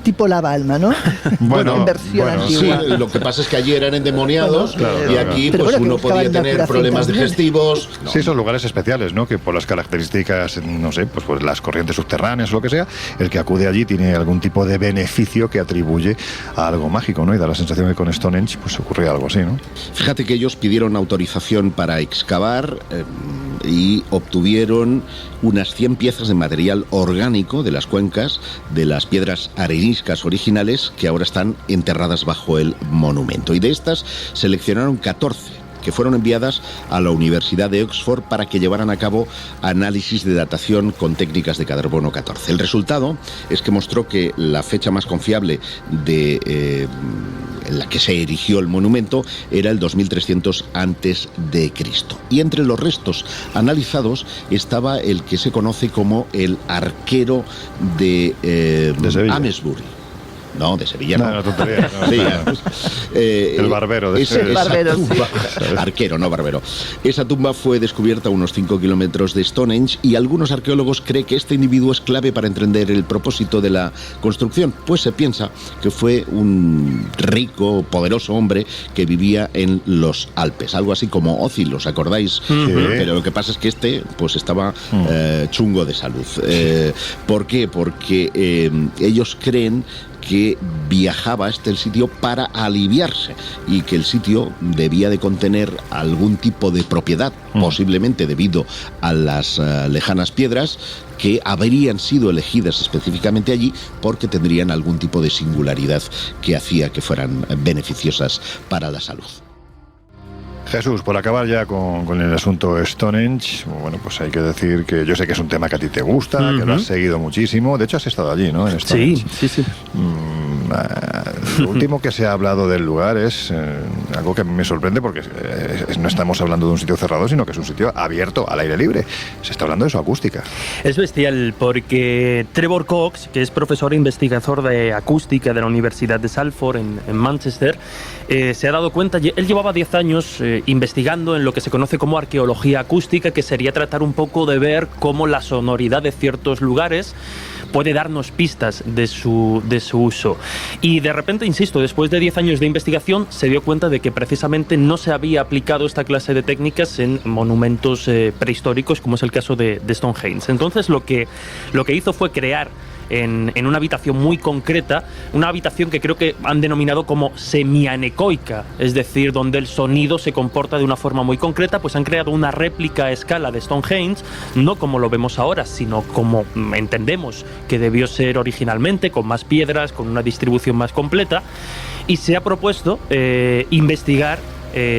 tipo La Balma, ¿no? Bueno, en versión antigua. Sí, lo que pasa es que allí eran endemoniados, y aquí pero pues bueno, uno podía tener problemas digestivos. Sí, son lugares especiales, ¿no? Que por las características, no sé, pues las corrientes subterráneas o lo que sea, el que acude allí tiene algún tipo de beneficio que atribuye a algo mágico, ¿no? Y da la sensación de que con Stonehenge pues ocurre algo así, ¿no? Fíjate que ellos pidieron autorización para excavar y obtuvieron unas 100 piezas de material orgánico de las cuencas de las piedras areniscas originales que ahora están enterradas bajo el monumento. Y de estas seleccionaron 14 que fueron enviadas a la Universidad de Oxford para que llevaran a cabo análisis de datación con técnicas de carbono 14. El resultado es que mostró que la fecha más confiable en la que se erigió el monumento era el 2300 antes de Cristo. Y entre los restos analizados estaba el que se conoce como el arquero de Amesbury. No, de Sevilla no. No, tontería. No, sí, no. El barbero. Arquero, no barbero. Esa tumba fue descubierta a unos 5 kilómetros de Stonehenge y algunos arqueólogos creen que este individuo es clave para entender el propósito de la construcción, pues se piensa que fue un rico, poderoso hombre que vivía en los Alpes, algo así como Ócil, ¿os acordáis? Sí. Pero lo que pasa es que pues estaba chungo de salud. ¿Por qué? Porque ellos creen que viajaba hasta el sitio para aliviarse y que el sitio debía de contener algún tipo de propiedad, posiblemente debido a las lejanas piedras que habrían sido elegidas específicamente allí porque tendrían algún tipo de singularidad que hacía que fueran beneficiosas para la salud. Jesús, por acabar ya con el asunto Stonehenge, bueno, pues hay que decir que yo sé que es un tema que a ti te gusta, que lo has seguido muchísimo. De hecho, has estado allí, ¿no? En Stonehenge. Sí. Lo último que se ha hablado del lugar es algo que a mí me sorprende porque no estamos hablando de un sitio cerrado, sino que es un sitio abierto, al aire libre. Se está hablando de su acústica. Es bestial porque Trevor Cox, que es profesor e investigador de acústica de la Universidad de Salford en Manchester, se ha dado cuenta, él llevaba 10 años investigando en lo que se conoce como arqueología acústica, que sería tratar un poco de ver cómo la sonoridad de ciertos lugares puede darnos pistas de su uso. Y de repente, insisto, después de 10 años de investigación, se dio cuenta de que precisamente no se había aplicado esta clase de técnicas en monumentos prehistóricos, como es el caso de Stonehenge. Entonces, lo que hizo fue crear en una habitación muy concreta, una habitación que creo que han denominado como semianecoica, es decir, donde el sonido se comporta de una forma muy concreta, pues han creado una réplica a escala de Stonehenge, no como lo vemos ahora, sino como entendemos que debió ser originalmente, con más piedras, con una distribución más completa, y se ha propuesto investigar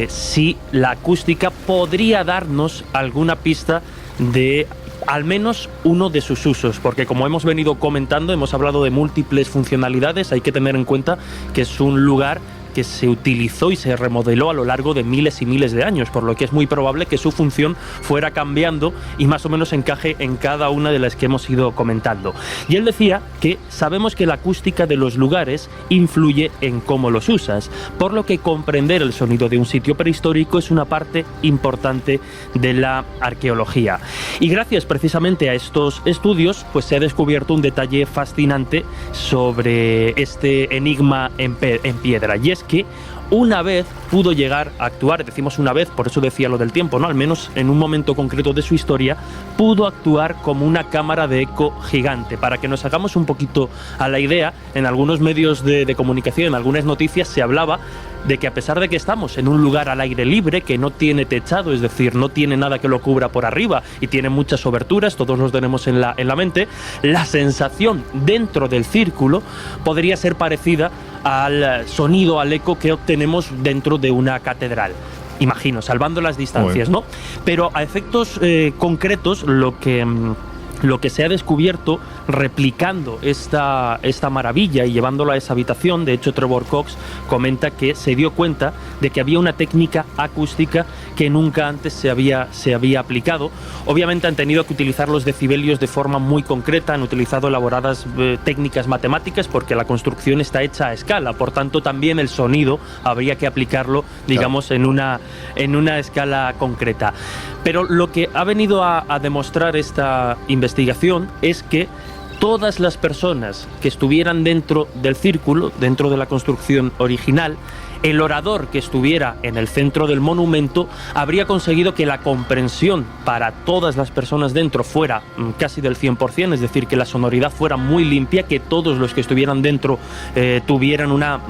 si la acústica podría darnos alguna pista de al menos uno de sus usos, porque como hemos venido comentando, hemos hablado de múltiples funcionalidades. Hay que tener en cuenta que es un lugar que se utilizó y se remodeló a lo largo de miles y miles de años, por lo que es muy probable que su función fuera cambiando y más o menos encaje en cada una de las que hemos ido comentando. Y él decía que sabemos que la acústica de los lugares influye en cómo los usas, por lo que comprender el sonido de un sitio prehistórico es una parte importante de la arqueología. Y gracias precisamente a estos estudios, pues se ha descubierto un detalle fascinante sobre este enigma en piedra, y es que una vez pudo llegar a actuar, decimos una vez, por eso decía lo del tiempo, ¿no? Al menos en un momento concreto de su historia, pudo actuar como una cámara de eco gigante. Para que nos hagamos un poquito a la idea, en algunos medios de comunicación, en algunas noticias, se hablaba de que a pesar de que estamos en un lugar al aire libre, que no tiene techado, es decir, no tiene nada que lo cubra por arriba y tiene muchas oberturas, todos los tenemos en la mente, la sensación dentro del círculo podría ser parecida al sonido, al eco que obtenemos dentro de una catedral. Imagino, salvando las distancias, ¿no? Pero a efectos concretos, lo que se ha descubierto replicando esta maravilla y llevándola a esa habitación, de hecho Trevor Cox comenta que se dio cuenta de que había una técnica acústica que nunca antes se había aplicado. Obviamente han tenido que utilizar los decibelios de forma muy concreta, han utilizado elaboradas técnicas matemáticas porque la construcción está hecha a escala, por tanto también el sonido habría que aplicarlo, digamos, en una escala concreta. Pero lo que ha venido a demostrar esta investigación es que todas las personas que estuvieran dentro del círculo, dentro de la construcción original, el orador que estuviera en el centro del monumento habría conseguido que la comprensión para todas las personas dentro fuera casi del 100%, es decir, que la sonoridad fuera muy limpia, que todos los que estuvieran dentro tuvieran una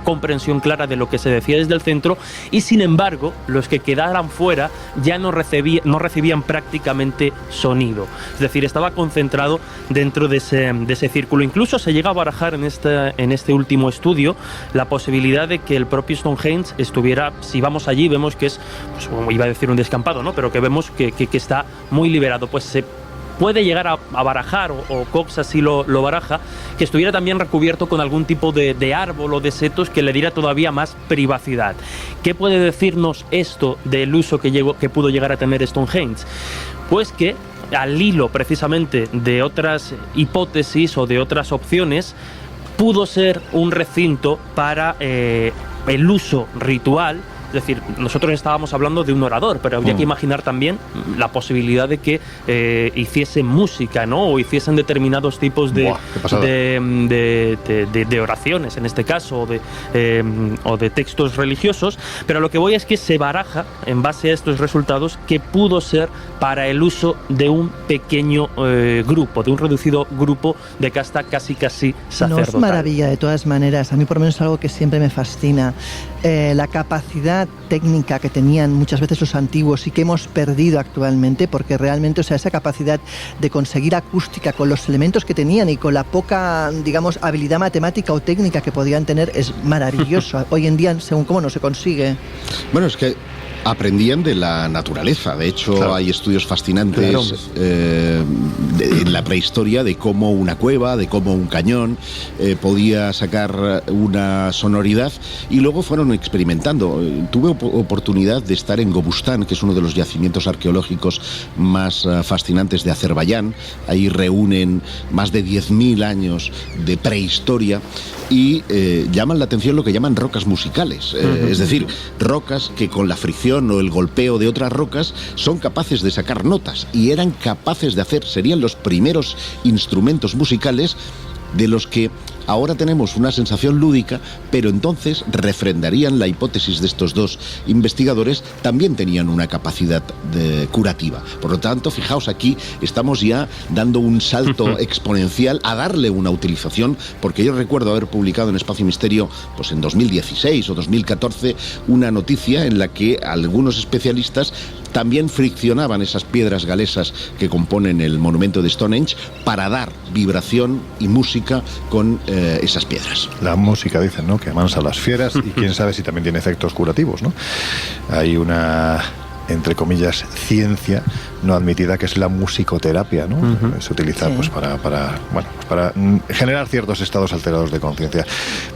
comprensión clara de lo que se decía desde el centro, y sin embargo los que quedaran fuera ya no recibían prácticamente sonido, es decir, estaba concentrado dentro de ese círculo. Incluso se llega a barajar en este último estudio la posibilidad de que el propio Stonehenge estuviera, si vamos allí vemos que es, pues, iba a decir un descampado, ¿no? Pero que vemos que está muy liberado, pues se puede llegar a barajar, o Cox así lo baraja, que estuviera también recubierto con algún tipo de árbol o de setos que le diera todavía más privacidad. ¿Qué puede decirnos esto del uso que pudo llegar a tener Stonehenge? Pues que al hilo precisamente de otras hipótesis o de otras opciones, pudo ser un recinto para el uso ritual. Es decir, nosotros estábamos hablando de un orador, pero habría que imaginar también la posibilidad de que hiciesen música, ¿no? O hiciesen determinados tipos de oraciones, en este caso, o de textos religiosos. Pero lo que voy es que se baraja, en base a estos resultados, que pudo ser para el uso de un pequeño grupo, de un reducido grupo de casta casi sacerdotal. No es maravilla, de todas maneras. A mí por lo menos es algo que siempre me fascina. La capacidad técnica que tenían muchas veces los antiguos y que hemos perdido actualmente, porque realmente, o sea, esa capacidad de conseguir acústica con los elementos que tenían y con la poca, digamos, habilidad matemática o técnica que podían tener es maravilloso. Hoy en día, según cómo no se consigue. Bueno, es que Aprendían de la naturaleza. De hecho, claro, hay estudios fascinantes en la prehistoria de cómo una cueva, de cómo un cañón podía sacar una sonoridad, y luego fueron experimentando. Tuve oportunidad de estar en Gobustán, que es uno de los yacimientos arqueológicos más fascinantes de Azerbaiyán. Ahí reúnen más de 10.000 años de prehistoria y llaman la atención lo que llaman rocas musicales. Es decir, rocas que con la fricción o el golpeo de otras rocas son capaces de sacar notas, y eran capaces de hacer, serían los primeros instrumentos musicales de los que ahora tenemos una sensación lúdica, pero entonces refrendarían la hipótesis de estos dos investigadores, también tenían una capacidad curativa. Por lo tanto, fijaos, aquí estamos ya dando un salto exponencial a darle una utilización, porque yo recuerdo haber publicado en Espacio Misterio, pues en 2016 o 2014, una noticia en la que algunos especialistas también friccionaban esas piedras galesas que componen el monumento de Stonehenge para dar vibración y música con esas piedras. La música, dicen, ¿no?, que amansa a las fieras, y quién sabe si también tiene efectos curativos, ¿no? Hay una, entre comillas, ciencia no admitida, que es la musicoterapia, ¿no? Se utiliza pues para generar ciertos estados alterados de conciencia.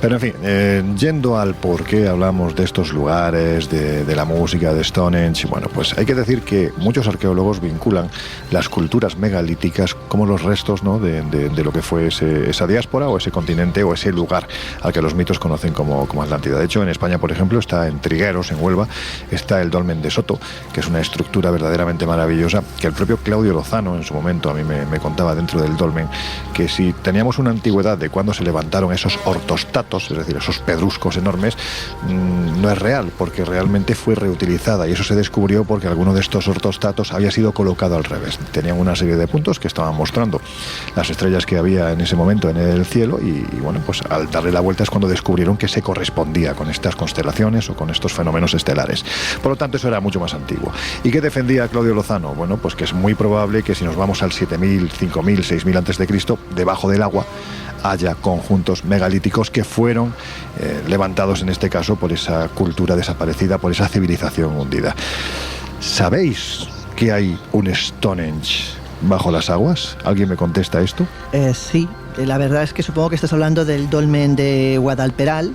Pero en fin, yendo al por qué hablamos de estos lugares, de la música, de Stonehenge, bueno, pues hay que decir que muchos arqueólogos vinculan las culturas megalíticas como los restos, ¿no?, de lo que fue esa diáspora o ese continente o ese lugar al que los mitos conocen como Atlántida. De hecho, en España, por ejemplo, está en Trigueros, en Huelva, está el Dolmen de Soto, que es una estructura verdaderamente maravillosa, que el propio Claudio Lozano en su momento a mí me contaba dentro del dolmen, que si teníamos una antigüedad de cuando se levantaron esos ortostatos, es decir, esos pedruscos enormes, no es real, porque realmente fue reutilizada, y eso se descubrió porque alguno de estos ortostatos había sido colocado al revés. Tenían una serie de puntos que estaban mostrando las estrellas que había en ese momento en el cielo, y bueno, pues al darle la vuelta es cuando descubrieron que se correspondía con estas constelaciones o con estos fenómenos estelares. Por lo tanto, eso era mucho más antiguo. ¿Y qué defendía Claudio Lozano? Bueno, pues que es muy probable que si nos vamos al 7000, 5000, 6000 antes de Cristo, debajo del agua haya conjuntos megalíticos que fueron levantados en este caso por esa cultura desaparecida, por esa civilización hundida. ¿Sabéis que hay un Stonehenge bajo las aguas? ¿Alguien me contesta esto? Sí, la verdad es que supongo que estás hablando del dolmen de Guadalperal,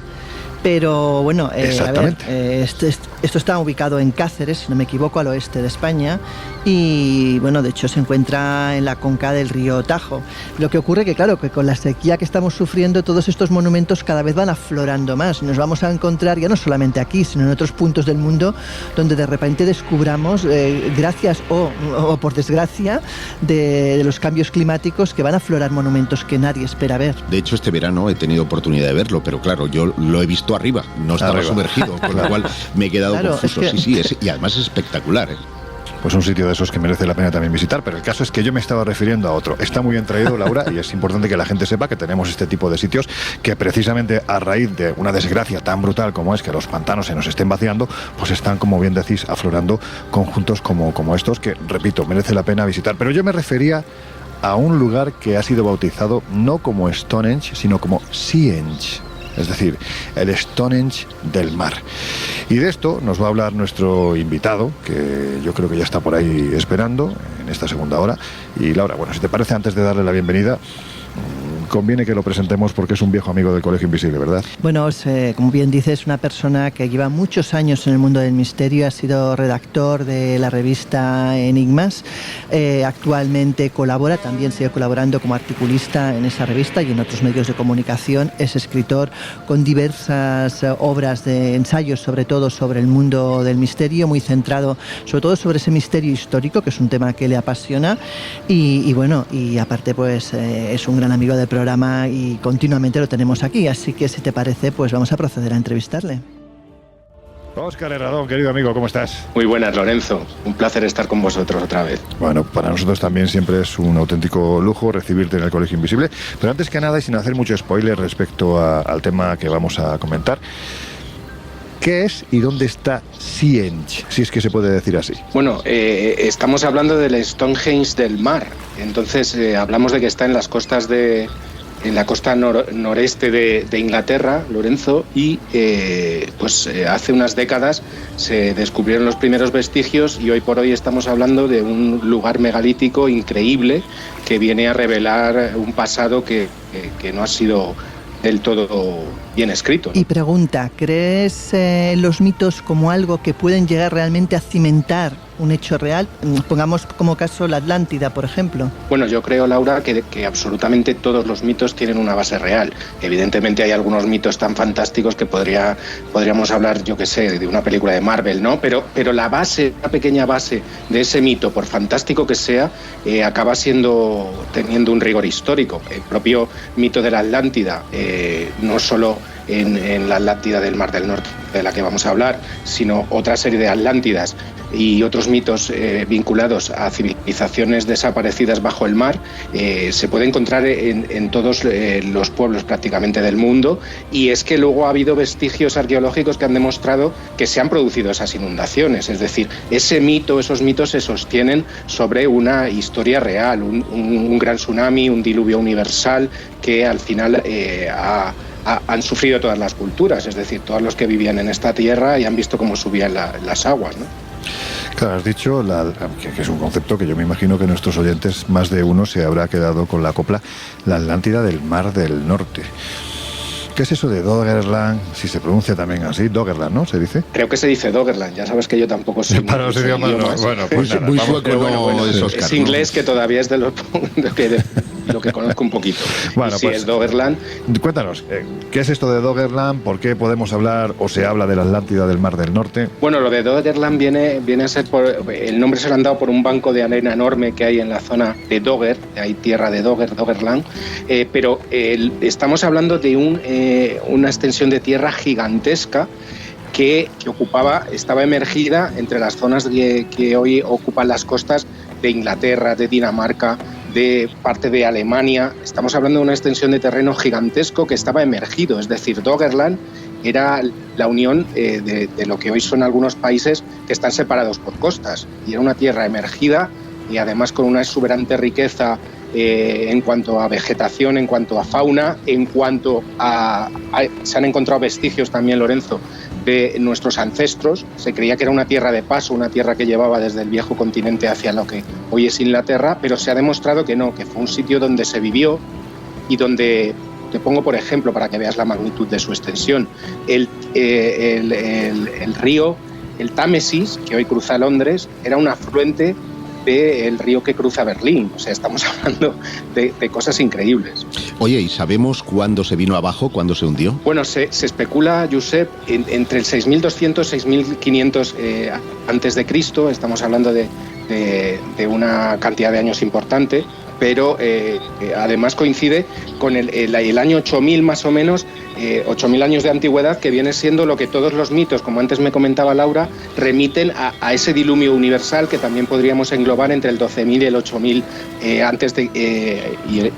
pero bueno, a ver, esto está ubicado en Cáceres, si no me equivoco, al oeste de España, y bueno, de hecho se encuentra en la conca del río Tajo. Lo que ocurre que, claro, que con la sequía que estamos sufriendo, todos estos monumentos cada vez van aflorando más. Nos vamos a encontrar ya no solamente aquí, sino en otros puntos del mundo donde de repente descubramos, gracias o por desgracia de los cambios climáticos, que van a aflorar monumentos que nadie espera ver. De hecho, este verano he tenido oportunidad de verlo, pero claro, yo lo he visto arriba, no estaba sumergido, con lo cual me he quedado confuso. Sí, y además es espectacular, ¿eh? Pues un sitio de esos que merece la pena también visitar, pero el caso es que yo me estaba refiriendo a otro. Está muy bien traído, Laura, y es importante que la gente sepa que tenemos este tipo de sitios que precisamente a raíz de una desgracia tan brutal como es que los pantanos se nos estén vaciando, pues están, como bien decís, aflorando conjuntos como estos que, repito, merece la pena visitar. Pero yo me refería a un lugar que ha sido bautizado no como Stonehenge, sino como Seahenge. Es decir, el Stonehenge del mar. Y de esto nos va a hablar nuestro invitado, que yo creo que ya está por ahí esperando en esta segunda hora. Y Laura, bueno, si te parece, antes de darle la bienvenida, conviene que lo presentemos porque es un viejo amigo del Colegio Invisible, ¿verdad? Bueno, como bien dices, es una persona que lleva muchos años en el mundo del misterio, ha sido redactor de la revista Enigmas, actualmente colabora, también sigue colaborando como articulista en esa revista y en otros medios de comunicación, es escritor con diversas obras de ensayos, sobre todo sobre el mundo del misterio, muy centrado sobre todo sobre ese misterio histórico, que es un tema que le apasiona, y bueno, y aparte pues es un gran amigo del programa y continuamente lo tenemos aquí, así que si te parece, pues vamos a proceder a entrevistarle. Óscar Herradón, querido amigo, ¿cómo estás? Muy buenas, Lorenzo. Un placer estar con vosotros otra vez. Bueno, para nosotros también siempre es un auténtico lujo recibirte en el Colegio Invisible, pero antes que nada y sin hacer mucho spoiler respecto al tema que vamos a comentar, ¿qué es y dónde está Seahenge, si es que se puede decir así? Bueno, estamos hablando del Stonehenge del mar. Entonces hablamos de que está en las costas de en la costa noreste de Inglaterra, Lorenzo, y hace unas décadas se descubrieron los primeros vestigios y hoy por hoy estamos hablando de un lugar megalítico increíble que viene a revelar un pasado que no ha sido del todo bien escrito, ¿no? Y pregunta, ¿crees los mitos como algo que pueden llegar realmente a cimentar un hecho real? Pongamos como caso la Atlántida, por ejemplo. Bueno, yo creo, Laura, que absolutamente todos los mitos tienen una base real. Evidentemente hay algunos mitos tan fantásticos que podríamos hablar, yo qué sé, de una película de Marvel, ¿no? Pero la base, una pequeña base de ese mito, por fantástico que sea, acaba teniendo un rigor histórico. El propio mito de la Atlántida, no solo en la Atlántida del Mar del Norte, de la que vamos a hablar, sino otra serie de Atlántidas y otros mitos vinculados a civilizaciones desaparecidas bajo el mar, se puede encontrar en todos los pueblos prácticamente del mundo, y es que luego ha habido vestigios arqueológicos que han demostrado que se han producido esas inundaciones, es decir, esos mitos se sostienen sobre una historia real, un gran tsunami, un diluvio universal que al final han sufrido todas las culturas, es decir, todos los que vivían en esta tierra y han visto cómo subían las aguas, ¿no? Claro, has dicho que es un concepto que yo me imagino que nuestros oyentes, más de uno, se habrá quedado con la copla, la Atlántida del Mar del Norte. ¿Qué es eso de Doggerland? Si se pronuncia también así, Doggerland, ¿no? ¿Se dice? Creo que se dice Doggerland, ya sabes que yo tampoco soy para los idiomas, no. Bueno, pues nada, muy sueco, bueno, es inglés, que todavía es de lo que conozco un poquito. Bueno, sí, pues, es Doggerland. Cuéntanos, ¿qué es esto de Doggerland? ¿Por qué podemos hablar o se habla de la Atlántida del Mar del Norte? Bueno, lo de Doggerland viene a ser el nombre se lo han dado por un banco de arena enorme que hay en la zona de Dogger, hay tierra de Doggerland, pero estamos hablando de una extensión de tierra gigantesca que estaba emergida entre las zonas que hoy ocupan las costas de Inglaterra, de Dinamarca, de parte de Alemania. Estamos hablando de una extensión de terreno gigantesco que estaba emergido, es decir, Doggerland era la unión de lo que hoy son algunos países que están separados por costas, y era una tierra emergida y además con una exuberante riqueza en cuanto a vegetación, en cuanto a fauna, en cuanto se han encontrado vestigios también, Lorenzo, de nuestros ancestros. Se creía que era una tierra de paso, una tierra que llevaba desde el viejo continente hacia lo que hoy es Inglaterra, pero se ha demostrado que no, que fue un sitio donde se vivió y donde, te pongo por ejemplo para que veas la magnitud de su extensión, el río, el Támesis, que hoy cruza Londres, era un afluente del río que cruza Berlín. O sea, estamos hablando de cosas increíbles. Oye, ¿y sabemos cuándo se vino abajo, cuándo se hundió? Bueno, se especula, Josep, entre el 6200 y 6500 antes de Cristo. Estamos hablando de una cantidad de años importante, pero además coincide con el año 8000 más o menos, 8000 años de antigüedad, que viene siendo lo que todos los mitos, como antes me comentaba Laura, remiten a ese diluvio universal que también podríamos englobar entre el 12.000 y el 8000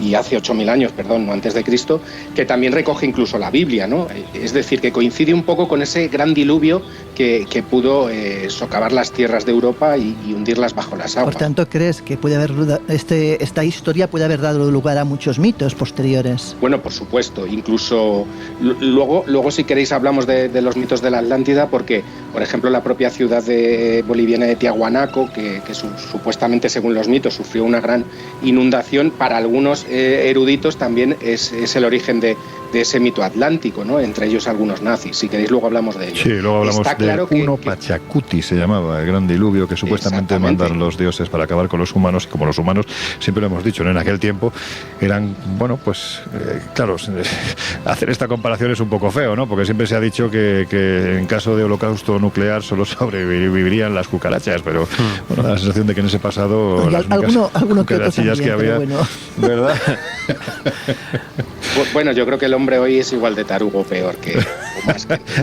y hace 8000 años, perdón, no antes de Cristo, que también recoge incluso la Biblia, ¿no? Es decir, que coincide un poco con ese gran diluvio que pudo socavar las tierras de Europa y hundirlas bajo las aguas. Por tanto, ¿crees que puede haber esta historia puede haber dado lugar a muchos mitos posteriores? Bueno, por supuesto, incluso luego si queréis hablamos de los mitos de la Atlántida, porque, por ejemplo, la propia ciudad boliviana de Tiahuanaco, que supuestamente, según los mitos, sufrió una gran inundación, para algunos eruditos también es el origen de ese mito atlántico, ¿no? Entre ellos algunos nazis. Si queréis, luego hablamos de ello. Sí, luego hablamos de Pachacuti, se llamaba, el gran diluvio que supuestamente mandaron los dioses para acabar con los humanos, y como los humanos, siempre lo hemos dicho, ¿no? En aquel tiempo eran, bueno, pues, claro, hacer esta comparación es un poco feo, ¿no? Porque siempre se ha dicho que en caso de holocausto nuclear solo sobrevivirían las cucarachas, pero bueno, da la sensación de que en ese pasado las cucarachillas que había, bueno. ¿Verdad? Bueno, yo creo que el hombre hoy es igual de tarugo, peor que...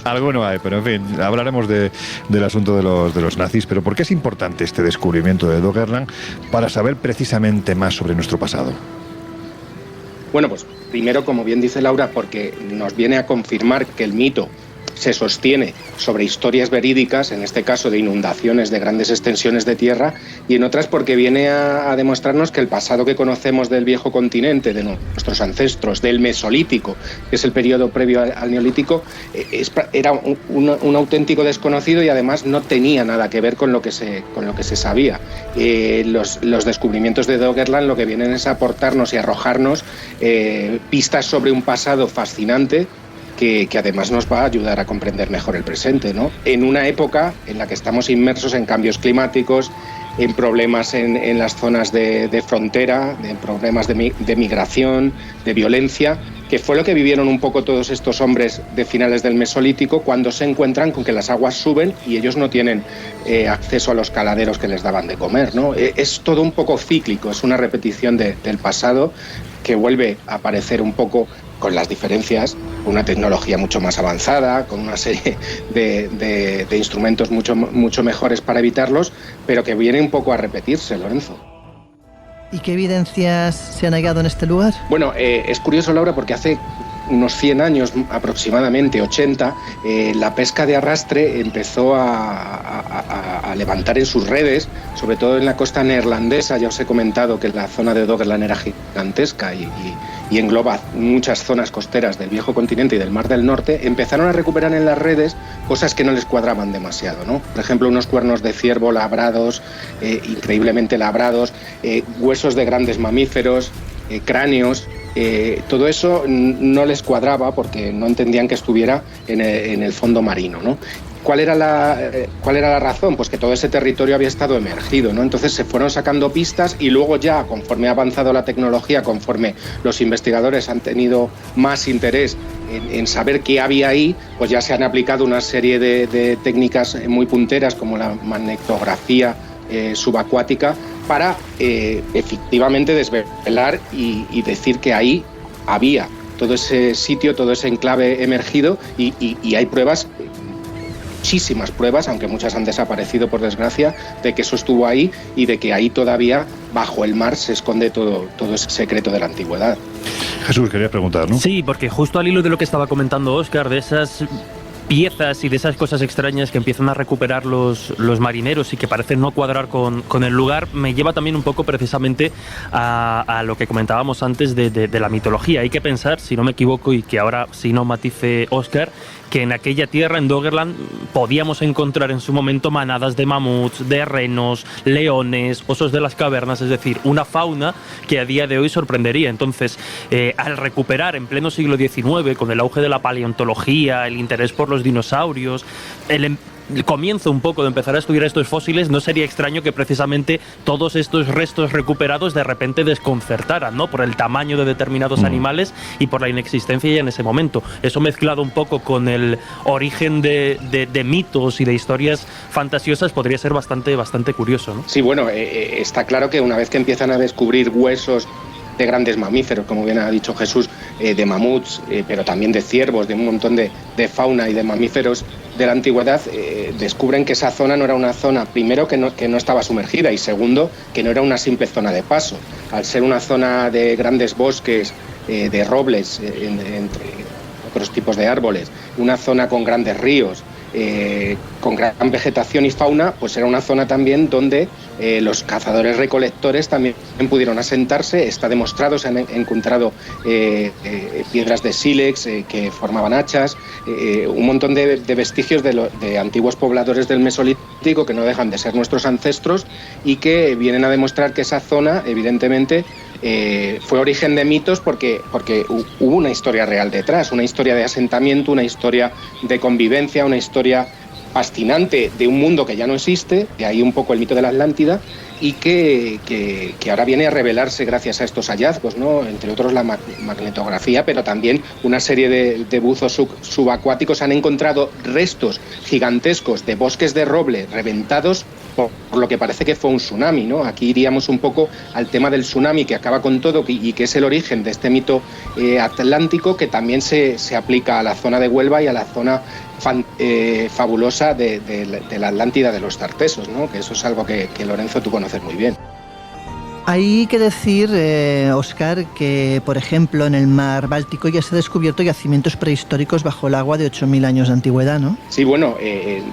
Alguno hay, pero en fin, hablaremos del asunto de los nazis. Pero ¿por qué es importante este descubrimiento de Doggerland para saber precisamente más sobre nuestro pasado? Bueno, pues primero, como bien dice Laura, porque nos viene a confirmar que el mito se sostiene sobre historias verídicas, en este caso de inundaciones de grandes extensiones de tierra, y en otras porque viene a demostrarnos que el pasado que conocemos del viejo continente, de nuestros ancestros, del Mesolítico, que es el periodo previo al Neolítico, era un auténtico desconocido y además no tenía nada que ver con lo que se sabía. Los descubrimientos de Doggerland lo que vienen es a aportarnos y arrojarnos pistas sobre un pasado fascinante que además nos va a ayudar a comprender mejor el presente, ¿no? En una época en la que estamos inmersos en cambios climáticos, en problemas en las zonas de frontera, en problemas de migración, de violencia, que fue lo que vivieron un poco todos estos hombres de finales del Mesolítico cuando se encuentran con que las aguas suben y ellos no tienen acceso a los caladeros que les daban de comer, ¿no? Es todo un poco cíclico, es una repetición del pasado que vuelve a aparecer un poco con las diferencias, con una tecnología mucho más avanzada, con una serie de instrumentos mucho mejores para evitarlos, pero que viene un poco a repetirse, Lorenzo. ¿Y qué evidencias se han hallado en este lugar? Bueno, es curioso, Laura, porque hace unos 100 años, aproximadamente 80, la pesca de arrastre empezó a levantar en sus redes, sobre todo en la costa neerlandesa. Ya os he comentado que la zona de Doggerland era gigantesca y engloba muchas zonas costeras del viejo continente y del Mar del Norte. Empezaron a recuperar en las redes cosas que no les cuadraban demasiado, ¿no? Por ejemplo, unos cuernos de ciervo labrados, increíblemente labrados, huesos de grandes mamíferos, cráneos. Todo eso no les cuadraba porque no entendían que estuviera en el fondo marino, ¿no? ¿Cuál era la razón? Pues que todo ese territorio había estado emergido, ¿no? Entonces se fueron sacando pistas y luego ya, conforme ha avanzado la tecnología, conforme los investigadores han tenido más interés en saber qué había ahí, pues ya se han aplicado una serie de técnicas muy punteras como la magnetografía subacuática para efectivamente desvelar y decir que ahí había todo ese sitio, todo ese enclave emergido y hay pruebas, muchísimas pruebas, aunque muchas han desaparecido por desgracia, de que eso estuvo ahí y de que ahí todavía bajo el mar se esconde todo ese secreto de la antigüedad. Jesús, quería preguntar, ¿no? Sí, porque justo al hilo de lo que estaba comentando Óscar, de esas piezas y de esas cosas extrañas que empiezan a recuperar los marineros y que parecen no cuadrar con el lugar, me lleva también un poco precisamente a lo que comentábamos antes de la mitología. Hay que pensar, si no me equivoco, y que ahora si no matice Óscar, que en aquella tierra, en Doggerland, podíamos encontrar en su momento manadas de mamuts, de renos, leones, osos de las cavernas, es decir, una fauna que a día de hoy sorprendería. Entonces, al recuperar en pleno siglo XIX, con el auge de la paleontología, el interés por los dinosaurios, el comienzo un poco de empezar a estudiar estos fósiles, no sería extraño que precisamente todos estos restos recuperados de repente desconcertaran, ¿no? Por el tamaño de determinados animales y por la inexistencia ya en ese momento. Eso mezclado un poco con el origen de mitos y de historias fantasiosas podría ser bastante curioso, ¿no? Sí, bueno, está claro que una vez que empiezan a descubrir huesos de grandes mamíferos, como bien ha dicho Jesús, de mamuts, pero también de ciervos, de un montón de fauna y de mamíferos de la antigüedad, descubren que esa zona no era una zona, primero, que no estaba sumergida, y segundo, que no era una simple zona de paso. Al ser una zona de grandes bosques, de robles, entre otros tipos de árboles, una zona con grandes ríos, con gran vegetación y fauna, pues era una zona también donde los cazadores recolectores también pudieron asentarse. Está demostrado, se han encontrado piedras de sílex que formaban hachas, un montón de vestigios de antiguos pobladores del Mesolítico que no dejan de ser nuestros ancestros y que vienen a demostrar que esa zona, evidentemente, fue origen de mitos porque hubo una historia real detrás, una historia de asentamiento, una historia de convivencia, una historia fascinante de un mundo que ya no existe, de ahí un poco el mito de la Atlántida, y que ahora viene a revelarse gracias a estos hallazgos, ¿no? Entre otros la magnetografía, pero también una serie de buzos subacuáticos han encontrado restos gigantescos de bosques de roble reventados por lo que parece que fue un tsunami, ¿no? Aquí iríamos un poco al tema del tsunami que acaba con todo y que es el origen de este mito atlántico, que también se aplica a la zona de Huelva y a la zona fabulosa de la Atlántida de los Tartesos, ¿no? Que eso es algo que Lorenzo, tú conoces muy bien. Hay que decir, Óscar, que por ejemplo en el mar Báltico ya se han descubierto yacimientos prehistóricos bajo el agua de 8.000 años de antigüedad, ¿no? Sí, bueno,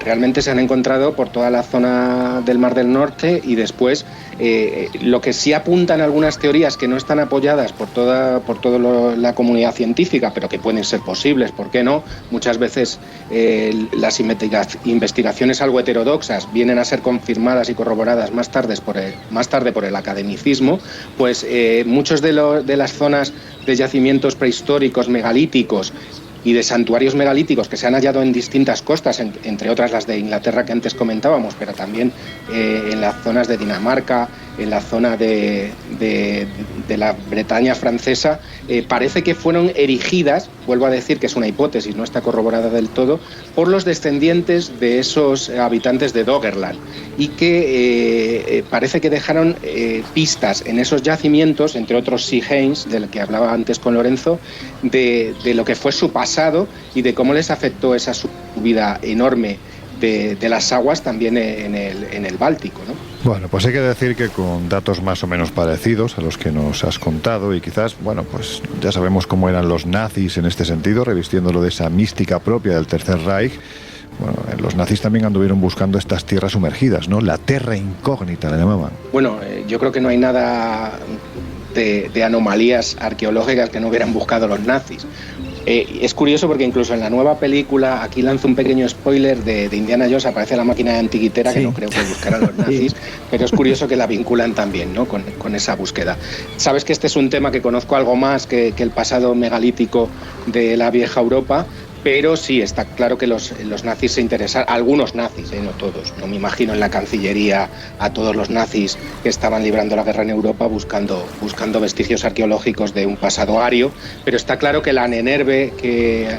realmente se han encontrado por toda la zona del Mar del Norte y después lo que sí apuntan algunas teorías que no están apoyadas por toda la comunidad científica, pero que pueden ser posibles, ¿por qué no? Muchas veces las investigaciones algo heterodoxas vienen a ser confirmadas y corroboradas más tarde por el academicismo, pues muchos de las zonas de yacimientos prehistóricos megalíticos y de santuarios megalíticos que se han hallado en distintas costas, entre otras las de Inglaterra que antes comentábamos, pero también en las zonas de Dinamarca, en la zona de la Bretaña francesa, parece que fueron erigidas, vuelvo a decir que es una hipótesis, no está corroborada del todo, por los descendientes de esos habitantes de Doggerland y que parece que dejaron pistas en esos yacimientos, entre otros Seahains, del que hablaba antes con Lorenzo, de lo que fue su pasado y de cómo les afectó esa subida enorme de las aguas también en el Báltico, ¿no? Bueno, pues hay que decir que con datos más o menos parecidos a los que nos has contado y quizás, bueno, pues ya sabemos cómo eran los nazis en este sentido, revistiéndolo de esa mística propia del Tercer Reich. Bueno, los nazis también anduvieron buscando estas tierras sumergidas, ¿no? La terra incógnita la llamaban. Bueno, yo creo que no hay nada de anomalías arqueológicas que no hubieran buscado los nazis. Es curioso porque incluso en la nueva película, aquí lanzo un pequeño spoiler, de Indiana Jones aparece la máquina de antiquitera, sí, que no creo que buscaran los nazis, pero es curioso que la vinculan también, ¿no? con esa búsqueda. Sabes que este es un tema que conozco algo más que el pasado megalítico de la vieja Europa, pero sí, está claro que los nazis se interesaron, algunos nazis, no todos, no me imagino en la Cancillería a todos los nazis que estaban librando la guerra en Europa buscando vestigios arqueológicos de un pasado ario, pero está claro que la Ahnenerbe, que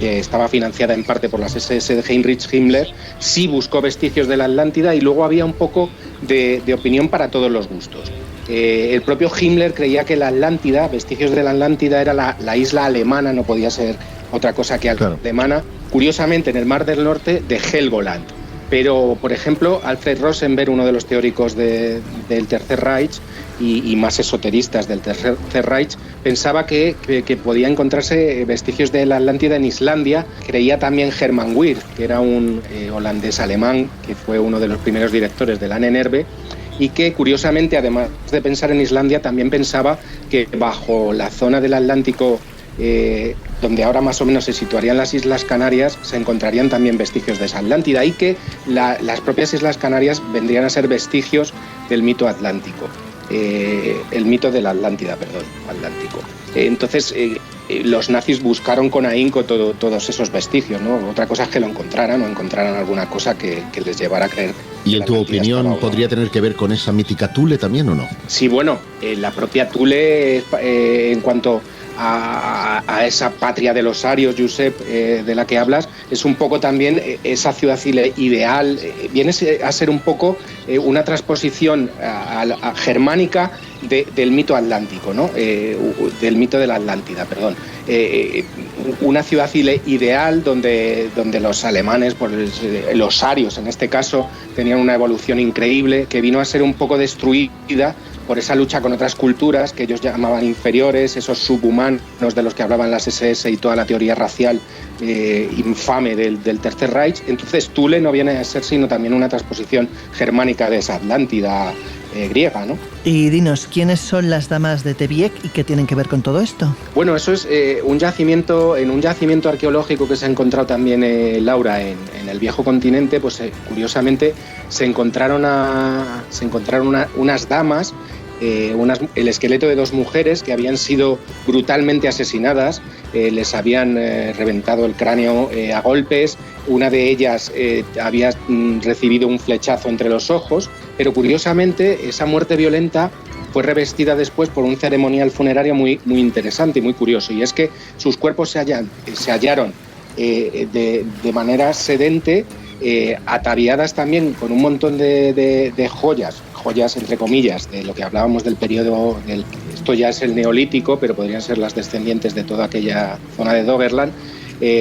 estaba financiada en parte por las SS de Heinrich Himmler, sí buscó vestigios de la Atlántida y luego había un poco de opinión para todos los gustos. El propio Himmler creía que la Atlántida, vestigios de la Atlántida, era la isla alemana, no podía ser otra cosa que alemana, curiosamente en el Mar del Norte de Helgoland. Pero, por ejemplo, Alfred Rosenberg, uno de los teóricos del Tercer Reich y más esoteristas del Tercer Reich, pensaba que podía encontrarse vestigios de la Atlántida en Islandia. Creía también Hermann Wirth, que era un holandés-alemán, que fue uno de los primeros directores de la Ahnenerbe, y que, curiosamente, además de pensar en Islandia, también pensaba que bajo la zona del Atlántico, donde ahora más o menos se situarían las Islas Canarias, se encontrarían también vestigios de esa Atlántida y que las propias Islas Canarias vendrían a ser vestigios del mito atlántico, el mito de la Atlántida, atlántico. Entonces, los nazis buscaron con ahínco todos esos vestigios, ¿no? Otra cosa es que lo encontraran o encontraran alguna cosa que les llevara a creer. ¿Y en tu opinión podría tener que ver con esa mítica Thule también o no? Sí, bueno, la propia Thule, en cuanto a esa patria de los arios, Josep, de la que hablas, es un poco también esa ciudad ideal, viene a ser un poco una transposición germánica del mito atlántico, ¿no? Del mito de la Atlántida, perdón. Una ciudad ideal donde los alemanes, los arios en este caso, tenían una evolución increíble que vino a ser un poco destruida por esa lucha con otras culturas que ellos llamaban inferiores, esos subhumanos de los que hablaban las SS y toda la teoría racial infame del Tercer Reich. Entonces Thule no viene a ser sino también una transposición germánica de esa Atlántida griega, ¿no? Y dinos, ¿quiénes son las damas de Tebiek y qué tienen que ver con todo esto? Bueno, eso es un yacimiento arqueológico que se ha encontrado también, Laura, en el viejo continente, pues curiosamente se encontraron unas damas, el esqueleto de dos mujeres que habían sido brutalmente asesinadas, les habían reventado el cráneo a golpes, una de ellas había recibido un flechazo entre los ojos, pero curiosamente esa muerte violenta fue revestida después por un ceremonial funerario muy, muy interesante y muy curioso, y es que sus cuerpos se hallaron de manera sedente, ataviadas también con un montón de joyas entre comillas, de lo que hablábamos del periodo, esto ya es el neolítico, pero podrían ser las descendientes de toda aquella zona de Doggerland,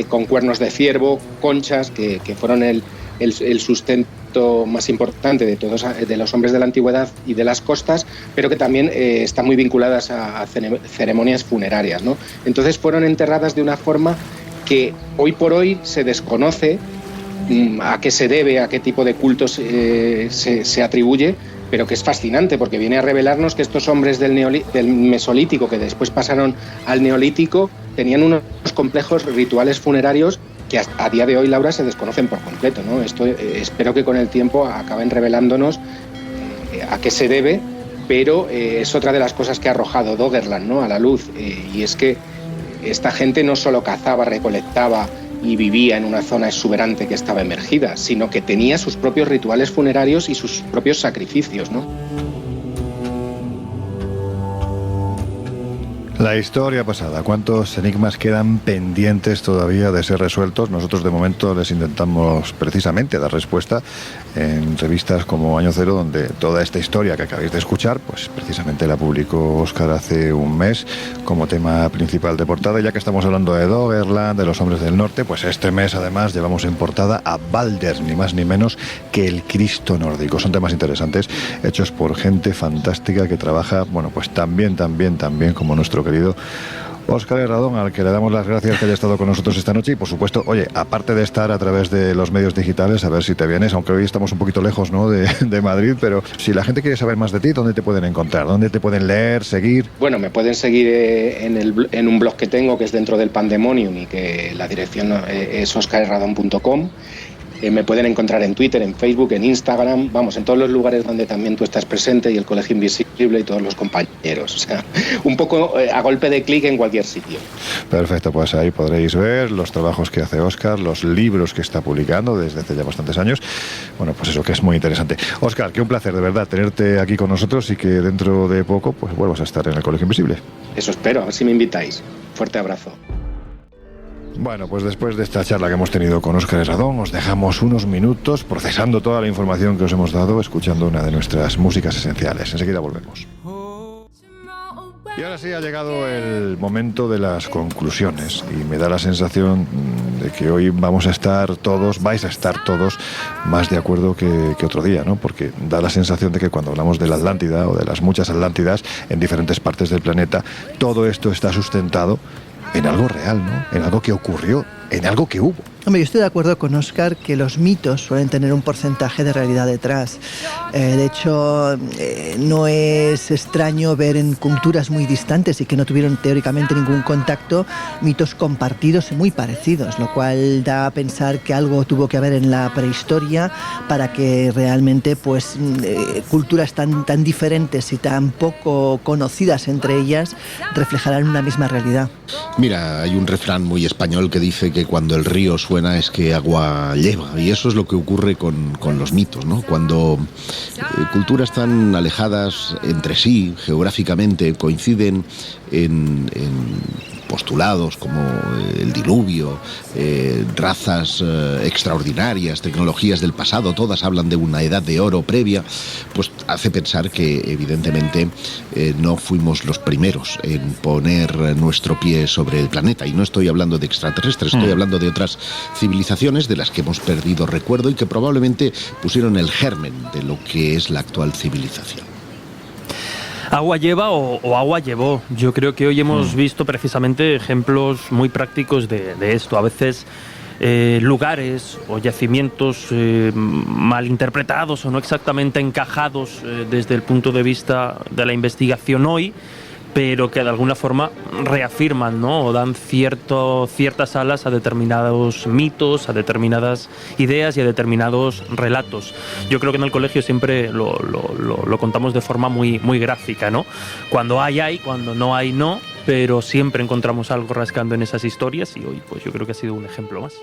con cuernos de ciervo, conchas, que fueron el sustento culto más importante de todos, de los hombres de la antigüedad y de las costas, pero que también están muy vinculadas a ceremonias funerarias, ¿no? Entonces fueron enterradas de una forma que hoy por hoy se desconoce a qué se debe, a qué tipo de cultos se atribuye, pero que es fascinante porque viene a revelarnos que estos hombres del Mesolítico, que después pasaron al Neolítico, tenían unos complejos rituales funerarios que a día de hoy, Laura, se desconocen por completo, ¿no? Esto espero que con el tiempo acaben revelándonos a qué se debe, pero es otra de las cosas que ha arrojado Doggerland, ¿no?, a la luz, y es que esta gente no solo cazaba, recolectaba y vivía en una zona exuberante que estaba emergida, sino que tenía sus propios rituales funerarios y sus propios sacrificios, ¿no? La historia pasada, ¿cuántos enigmas quedan pendientes todavía de ser resueltos? Nosotros de momento les intentamos precisamente dar respuesta en revistas como Año Cero, donde toda esta historia que acabáis de escuchar, pues precisamente la publicó Óscar hace un mes como tema principal de portada. Ya que estamos hablando de Doggerland, de los hombres del norte, pues este mes además llevamos en portada a Balder, ni más ni menos que el Cristo nórdico. Son temas interesantes, hechos por gente fantástica que trabaja, bueno, pues también como nuestro querido Óscar Herradón, al que le damos las gracias que haya estado con nosotros esta noche. Y por supuesto, oye, aparte de estar a través de los medios digitales, a ver si te vienes, aunque hoy estamos un poquito lejos, ¿no?, de Madrid, pero si la gente quiere saber más de ti, ¿dónde te pueden encontrar? ¿Dónde te pueden leer, seguir? Bueno, me pueden seguir en un blog que tengo, que es Dentro del Pandemonium, y que la dirección es oscarherradón.com. Me pueden encontrar en Twitter, en Facebook, en Instagram, vamos, en todos los lugares donde también tú estás presente, y el Colegio Invisible y todos los compañeros. O sea, un poco a golpe de clic en cualquier sitio. Perfecto, pues ahí podréis ver los trabajos que hace Óscar, los libros que está publicando desde hace ya bastantes años. Bueno, pues eso, que es muy interesante. Óscar, qué un placer, de verdad, tenerte aquí con nosotros, y que dentro de poco pues vuelvas a estar en el Colegio Invisible. Eso espero, a ver si me invitáis. Fuerte abrazo. Bueno, pues después de esta charla que hemos tenido con Óscar Herradón, os dejamos unos minutos procesando toda la información que os hemos dado, escuchando una de nuestras músicas esenciales. Enseguida volvemos. Y ahora sí ha llegado el momento de las conclusiones, y me da la sensación de que hoy vais a estar todos más de acuerdo que otro día, ¿no? Porque da la sensación de que cuando hablamos de la Atlántida o de las muchas Atlántidas en diferentes partes del planeta, todo esto está sustentado en algo real, ¿no? En algo que ocurrió, en algo que hubo. Hombre, yo estoy de acuerdo con Óscar que los mitos suelen tener un porcentaje de realidad detrás. De hecho, no es extraño ver en culturas muy distantes y que no tuvieron teóricamente ningún contacto, mitos compartidos y muy parecidos, lo cual da a pensar que algo tuvo que haber en la prehistoria para que realmente pues culturas tan diferentes y tan poco conocidas entre ellas reflejaran una misma realidad. Mira, hay un refrán muy español que dice que cuando el río suena es que agua lleva, y eso es lo que ocurre con los mitos, ¿no? Cuando culturas tan alejadas entre sí geográficamente coinciden en postulados como el diluvio, razas extraordinarias, tecnologías del pasado, todas hablan de una edad de oro previa, pues hace pensar que evidentemente no fuimos los primeros en poner nuestro pie sobre el planeta. Y no estoy hablando de extraterrestres, estoy hablando de otras civilizaciones de las que hemos perdido recuerdo y que probablemente pusieron el germen de lo que es la actual civilización. Agua lleva o agua llevó. Yo creo que hoy hemos visto precisamente ejemplos muy prácticos de esto. A veces lugares o yacimientos mal interpretados o no exactamente encajados desde el punto de vista de la investigación hoy, pero que de alguna forma reafirman, ¿no?, o dan ciertas alas a determinados mitos, a determinadas ideas y a determinados relatos. Yo creo que en el colegio siempre lo contamos de forma muy gráfica, ¿no? Cuando hay, cuando no hay, no, pero siempre encontramos algo rascando en esas historias, y hoy pues yo creo que ha sido un ejemplo más.